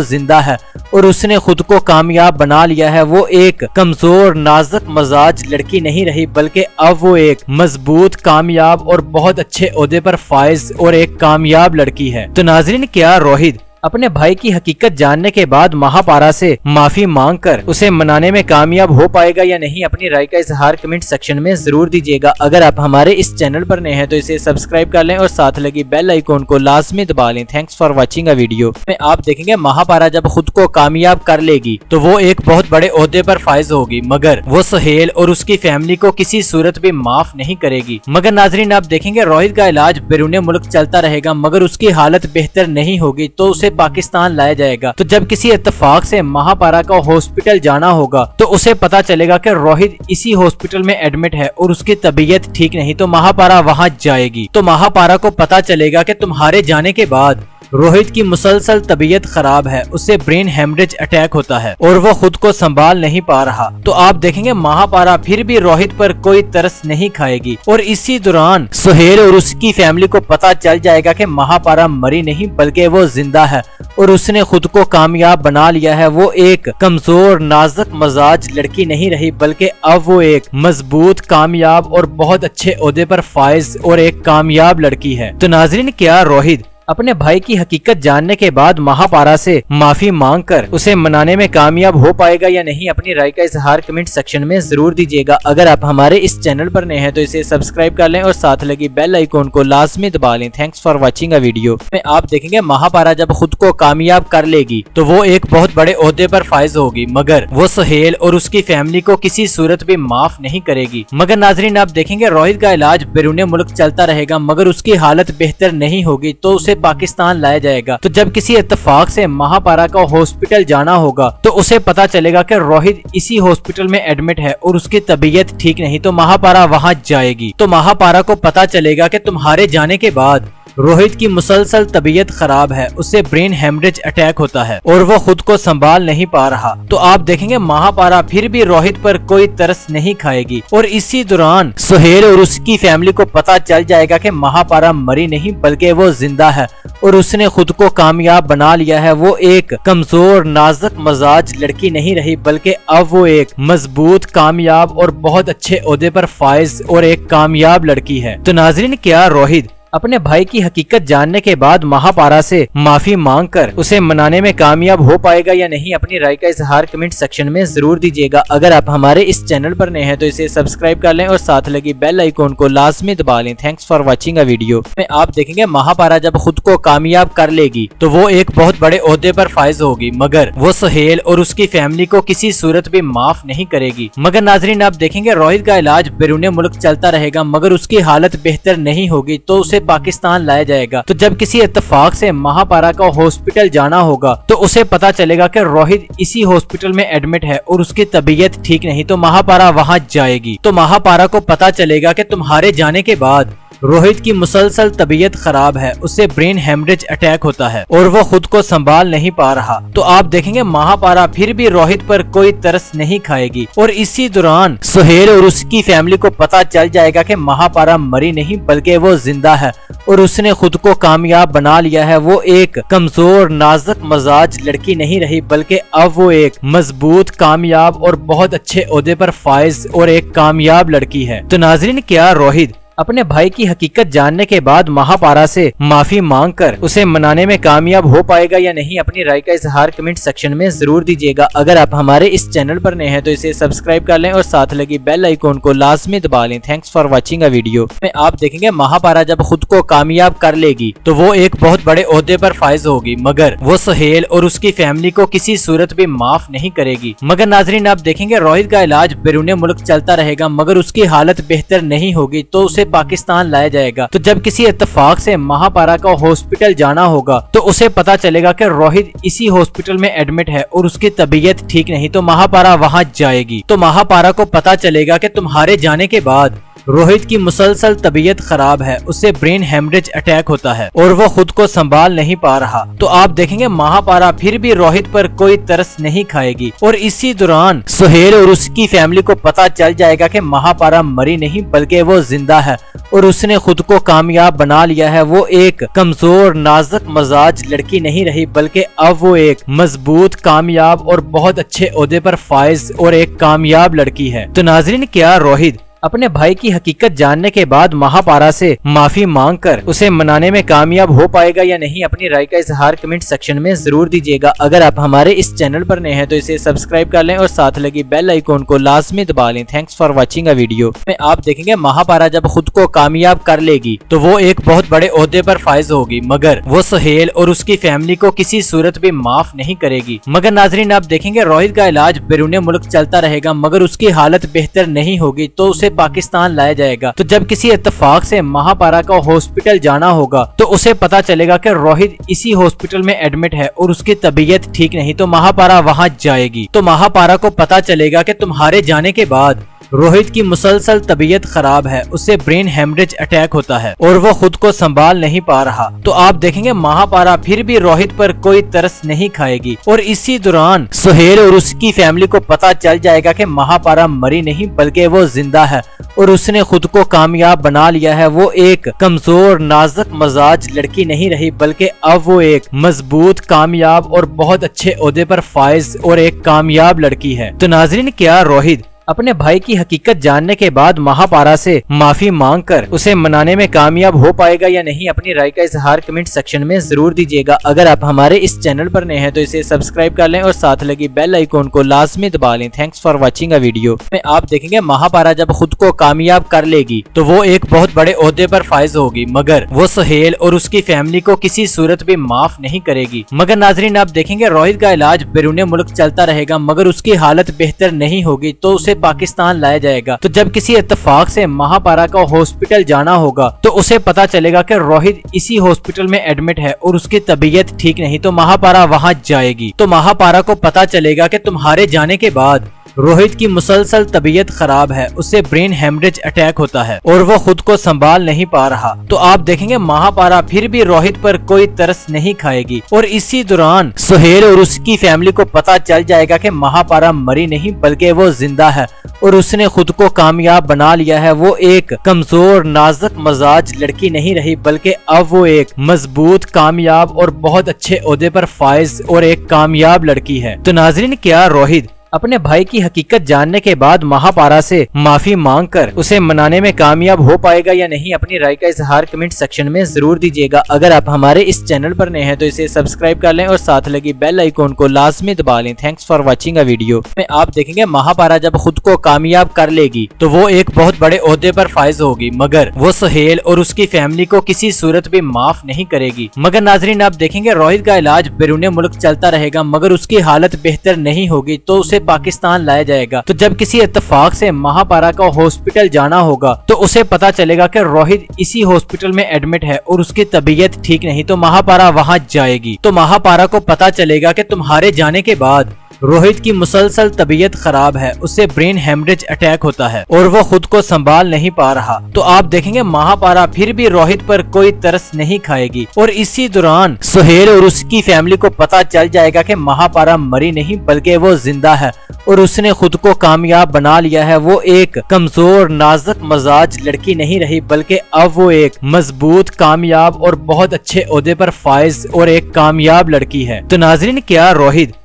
زندہ ہے اور اس نے خود کو کامیاب بنا لیا ہے۔ وہ ایک کمزور نازک مزاج لڑکی نہیں رہی بلکہ اب وہ ایک مضبوط کامیاب اور بہت اچھے عہدے پر فائز اور ایک کامیاب لڑکی ہے۔ تو ناظرین کیا روہت اپنے بھائی کی حقیقت جاننے کے بعد مہاپارا سے معافی مانگ کر اسے منانے میں کامیاب ہو پائے گا یا نہیں، اپنی رائے کا اظہار کمنٹ سیکشن میں ضرور دیجیے گا۔ اگر آپ ہمارے اس چینل پر نئے ہیں تو اسے سبسکرائب کر لیں اور ساتھ لگی بیل آئیکن کو لازمی دبا لیں۔ Thanks for watching a video میں آپ دیکھیں گے مہاپارا جب خود کو کامیاب کر لے گی تو وہ ایک بہت بڑے عہدے پر فائز ہوگی، مگر وہ سہیل اور اس کی فیملی کو کسی صورت بھی معاف نہیں کرے گی۔ مگر ناظرین آپ دیکھیں گے روہت کا علاج بیرون ملک چلتا رہے گا، مگر اس کی حالت بہتر نہیں ہوگی تو اسے پاکستان لایا جائے گا۔ تو جب کسی اتفاق سے مہاپارا کو ہاسپٹل جانا ہوگا تو اسے پتا چلے گا کہ روہت اسی ہاسپٹل میں ایڈمٹ ہے اور اس کی طبیعت ٹھیک نہیں، تو مہاپارا وہاں جائے گی۔ تو مہاپارا کو پتا چلے گا کہ تمہارے جانے کے بعد روہت کی مسلسل طبیعت خراب ہے، اسے برین ہیمریج اٹیک ہوتا ہے اور وہ خود کو سنبھال نہیں پا رہا۔ تو آپ دیکھیں گے مہاپارا پھر بھی روہت پر کوئی ترس نہیں کھائے گی اور اسی دوران سہیل اور اس کی فیملی کو پتا چل جائے گا کہ مہاپارا مری نہیں بلکہ وہ زندہ ہے اور اس نے خود کو کامیاب بنا لیا ہے۔ وہ ایک کمزور نازک مزاج لڑکی نہیں رہی بلکہ اب وہ ایک مضبوط کامیاب اور بہت اچھے عہدے پر فائز اور ایک کامیاب لڑکی ہے۔ تو ناظرین کیا روہت اپنے بھائی کی حقیقت جاننے کے بعد مہاپارا سے معافی مانگ کر اسے منانے میں کامیاب ہو پائے گا یا نہیں، اپنی رائے کا اظہار کمنٹ سیکشن میں ضرور دیجیے گا۔ اگر آپ ہمارے اس چینل پر نئے ہیں تو اسے سبسکرائب کر لیں اور ساتھ لگی بیل آئیکن کو لازمی دبا لیں۔ Thanks for watching a video میں آپ دیکھیں گے مہاپارا جب خود کو کامیاب کر لے گی تو وہ ایک بہت بڑے عہدے پر فائز ہوگی، مگر وہ سہیل اور اس کی فیملی کو کسی صورت بھی معاف نہیں کرے گی۔ مگر ناظرین آپ دیکھیں گے روہت کا علاج بیرون ملک چلتا رہے گا، مگر اس کی حالت بہتر نہیں ہوگی تو اسے پاکستان لایا جائے گا۔ تو جب کسی اتفاق سے مہاپارا کو ہاسپٹل جانا ہوگا تو اسے پتا چلے گا کہ روہت اسی ہاسپٹل میں ایڈمٹ ہے اور اس کی طبیعت ٹھیک نہیں، تو مہاپارا وہاں جائے گی۔ تو مہاپارا کو پتا چلے گا کہ تمہارے جانے کے بعد روہت کی مسلسل طبیعت خراب ہے، اسے برین ہیمریج اٹیک ہوتا ہے اور وہ خود کو سنبھال نہیں پا رہا۔ تو آپ دیکھیں گے مہاپارا پھر بھی روہت پر کوئی ترس نہیں کھائے گی اور اسی دوران سہیل اور اس کی فیملی کو پتا چل جائے گا کہ مہاپارا مری نہیں بلکہ وہ زندہ ہے اور اس نے خود کو کامیاب بنا لیا ہے۔ وہ ایک کمزور نازک مزاج لڑکی نہیں رہی بلکہ اب وہ ایک مضبوط کامیاب اور بہت اچھے عہدے پر فائز اور ایک کامیاب لڑکی ہے۔ تو ناظرین کیا روہت اپنے بھائی کی حقیقت جاننے کے بعد مہاپارا سے معافی مانگ کر اسے منانے میں کامیاب ہو پائے گا یا نہیں، اپنی رائے کا اظہار کمنٹ سیکشن میں ضرور دیجیے گا۔ اگر آپ ہمارے اس چینل پر نئے ہیں تو اسے سبسکرائب کر لیں اور ساتھ لگی بیل آئیکن کو لازمی دبا لیں۔ Thanks for watching a video میں آپ دیکھیں گے مہاپارا جب خود کو کامیاب کر لے گی تو وہ ایک بہت بڑے عہدے پر فائز ہوگی، مگر وہ سہیل اور اس کی فیملی کو کسی صورت بھی معاف نہیں کرے گی۔ مگر ناظرین آپ دیکھیں گے روہت کا علاج بیرون ملک چلتا رہے گا، مگر اس کی حالت بہتر نہیں ہوگی تو اسے پاکستان لایا جائے گا۔ تو جب کسی اتفاق سے مہاپارا کو ہاسپٹل جانا ہوگا تو اسے پتا چلے گا کہ روہت اسی ہاسپٹل میں ایڈمٹ ہے اور اس کی طبیعت ٹھیک نہیں، تو مہاپارا وہاں جائے گی۔ تو مہاپارا کو پتا چلے گا کہ تمہارے جانے کے بعد روہت کی مسلسل طبیعت خراب ہے، اسے برین ہیمریج اٹیک ہوتا ہے اور وہ خود کو سنبھال نہیں پا رہا۔ تو آپ دیکھیں گے مہاپارا پھر بھی روہت پر کوئی ترس نہیں کھائے گی اور اسی دوران سہیل اور اس کی فیملی کو پتا چل جائے گا کہ مہاپارا مری نہیں بلکہ وہ زندہ ہے اور اس نے خود کو کامیاب بنا لیا ہے۔ وہ ایک کمزور نازک مزاج لڑکی نہیں رہی بلکہ اب وہ ایک مضبوط کامیاب اور بہت اچھے عہدے پر فائز اور ایک کامیاب لڑکی ہے۔ تو ناظرین کیا روہت اپنے بھائی کی حقیقت جاننے کے بعد مہاپارا سے معافی مانگ کر اسے منانے میں کامیاب ہو پائے گا یا نہیں، اپنی رائے کا اظہار کمنٹ سیکشن میں ضرور دیجیے گا۔ اگر آپ ہمارے اس چینل پر نئے ہیں تو اسے سبسکرائب کر لیں اور ساتھ لگی بیل آئیکن کو لازمی دبا لیں۔ Thanks for watching a video میں آپ دیکھیں گے مہاپارا جب خود کو کامیاب کر لے گی تو وہ ایک بہت بڑے عہدے پر فائز ہوگی، مگر وہ سہیل اور اس کی فیملی کو کسی صورت بھی معاف نہیں کرے گی۔ مگر ناظرین آپ دیکھیں گے روہت کا علاج بیرون ملک چلتا رہے گا، مگر اس کی حالت بہتر نہیں ہوگی تو اسے پاکستان لایا جائے گا۔ تو جب کسی اتفاق سے مہاپارا کو ہاسپٹل جانا ہوگا تو اسے پتا چلے گا کہ روہت اسی ہاسپٹل میں ایڈمٹ ہے اور اس کی طبیعت ٹھیک نہیں، تو مہاپارا وہاں جائے گی۔ تو مہاپارا کو پتا چلے گا کہ تمہارے جانے کے بعد روہت کی مسلسل طبیعت خراب ہے، اسے برین ہیمریج اٹیک ہوتا ہے اور وہ خود کو سنبھال نہیں پا رہا۔ تو آپ دیکھیں گے مہاپارا پھر بھی روہت پر کوئی ترس نہیں کھائے گی اور اسی دوران سہیل اور اس کی فیملی کو پتا چل جائے گا کہ مہاپارا مری نہیں بلکہ وہ زندہ ہے اور اس نے خود کو کامیاب بنا لیا ہے۔ وہ ایک کمزور نازک مزاج لڑکی نہیں رہی بلکہ اب وہ ایک مضبوط کامیاب اور بہت اچھے عہدے پر فائز اور ایک کامیاب لڑکی ہے۔ تو ناظرین کیا روہت اپنے بھائی کی حقیقت جاننے کے بعد مہاپارا سے معافی مانگ کر اسے منانے میں کامیاب ہو پائے گا یا نہیں، اپنی رائے کا اظہار کمنٹ سیکشن میں ضرور دیجیے گا۔ اگر آپ ہمارے اس چینل پر نئے ہیں تو اسے سبسکرائب کر لیں اور ساتھ لگی بیل آئیکن کو لازمی دبا لیں۔ Thanks for watching a video میں آپ دیکھیں گے مہاپارا جب خود کو کامیاب کر لے گی تو وہ ایک بہت بڑے عہدے پر فائز ہوگی، مگر وہ سہیل اور اس کی فیملی کو کسی صورت بھی معاف نہیں کرے گی۔ مگر ناظرین آپ دیکھیں گے روہت کا علاج بیرون ملک چلتا رہے گا، مگر اس کی حالت بہتر نہیں ہوگی تو اسے پاکستان لایا جائے گا۔ تو جب کسی اتفاق سے مہاپارا کو ہاسپٹل جانا ہوگا تو اسے پتا چلے گا کہ روہت اسی ہاسپٹل میں ایڈمٹ ہے اور اس کی طبیعت ٹھیک نہیں، تو مہاپارا وہاں جائے گی۔ تو مہاپارا کو پتا چلے گا کہ تمہارے جانے کے بعد روہت کی مسلسل طبیعت خراب ہے، اسے برین ہیمریج اٹیک ہوتا ہے اور وہ خود کو سنبھال نہیں پا رہا۔ تو آپ دیکھیں گے مہاپارا پھر بھی روہت پر کوئی ترس نہیں کھائے گی اور اسی دوران سہیل اور اس کی فیملی کو پتا چل جائے گا کہ مہاپارا مری نہیں بلکہ وہ زندہ ہے اور اس نے خود کو کامیاب بنا لیا ہے۔ وہ ایک کمزور نازک مزاج لڑکی نہیں رہی بلکہ اب وہ ایک مضبوط کامیاب اور بہت اچھے عہدے پر فائز اور ایک کامیاب لڑکی ہے۔ تو ناظرین کیا روہت اپنے بھائی کی حقیقت جاننے کے بعد مہاپارا سے معافی مانگ کر اسے منانے میں کامیاب ہو پائے گا یا نہیں، اپنی رائے کا اظہار کمنٹ سیکشن میں ضرور دیجیے گا۔ اگر آپ ہمارے اس چینل پر نئے ہیں تو اسے سبسکرائب کر لیں اور ساتھ لگی بیل آئیکن کو لازمی دبا لیں۔ Thanks for watching a video میں آپ دیکھیں گے مہاپارا جب خود کو کامیاب کر لے گی تو وہ ایک بہت بڑے عہدے پر فائز ہوگی، مگر وہ سہیل اور اس کی فیملی کو کسی صورت بھی معاف نہیں کرے گی۔ مگر ناظرین آپ دیکھیں گے روہت کا علاج بیرون ملک چلتا رہے گا، مگر اس کی حالت بہتر نہیں ہوگی تو اسے پاکستان لایا جائے گا۔ تو جب کسی اتفاق سے مہاپارا کو ہاسپٹل جانا ہوگا تو اسے پتا چلے گا کہ روہت اسی ہاسپٹل میں ایڈمٹ ہے اور اس کی طبیعت ٹھیک نہیں، تو مہاپارا وہاں جائے گی۔ تو مہاپارا کو پتا چلے گا کہ تمہارے جانے کے بعد روہت کی مسلسل طبیعت خراب ہے، اسے برین ہیمریج اٹیک ہوتا ہے اور وہ خود کو سنبھال نہیں پا رہا۔ تو آپ دیکھیں گے مہاپارا پھر بھی روہت پر کوئی ترس نہیں کھائے گی اور اسی دوران سہیل اور اس کی فیملی کو پتا چل جائے گا کہ مہاپارا مری نہیں بلکہ وہ زندہ ہے اور اس نے خود کو کامیاب بنا لیا ہے۔ وہ ایک کمزور نازک مزاج لڑکی نہیں رہی بلکہ اب وہ ایک مضبوط کامیاب اور بہت اچھے عہدے پر فائز اور ایک کامیاب لڑکی ہے۔ تو ناظرین کیا روہت اپنے بھائی کی حقیقت جاننے کے بعد مہاپارا سے معافی مانگ کر اسے منانے میں کامیاب ہو پائے گا یا نہیں، اپنی رائے کا اظہار کمنٹ سیکشن میں ضرور دیجیے گا۔ اگر آپ ہمارے اس چینل پر نئے ہیں تو اسے سبسکرائب کر لیں اور ساتھ لگی بیل آئیکن کو لازمی دبا لیں۔ Thanks for watching a video میں آپ دیکھیں گے مہاپارا جب خود کو کامیاب کر لے گی تو وہ ایک بہت بڑے عہدے پر فائز ہوگی، مگر وہ سہیل اور اس کی فیملی کو کسی صورت بھی معاف نہیں کرے گی۔ مگر ناظرین آپ دیکھیں گے روہت کا علاج بیرون ملک چلتا رہے گا، مگر اس کی حالت بہتر نہیں ہوگی تو اسے پاکستان لایا جائے گا۔ تو جب کسی اتفاق سے مہاپارا کو ہاسپٹل جانا ہوگا تو اسے پتا چلے گا کہ روہت اسی ہاسپٹل میں ایڈمٹ ہے اور اس کی طبیعت ٹھیک نہیں، تو مہاپارا وہاں جائے گی۔ تو مہاپارا کو پتا چلے گا کہ تمہارے جانے کے بعد روہت کی مسلسل طبیعت خراب ہے، اسے برین ہیمریج اٹیک ہوتا ہے اور وہ خود کو سنبھال نہیں پا رہا۔ تو آپ دیکھیں گے مہاپارا پھر بھی روہت پر کوئی ترس نہیں کھائے گی اور اسی دوران سہیل اور اس کی فیملی کو پتا چل جائے گا کہ مہاپارا مری نہیں بلکہ وہ زندہ ہے اور اس نے خود کو کامیاب بنا لیا ہے۔ وہ ایک کمزور نازک مزاج لڑکی نہیں رہی بلکہ اب وہ ایک مضبوط کامیاب اور بہت اچھے عہدے پر فائز اور ایک کامیاب لڑکی ہے۔ تو ناظرین کیا روہت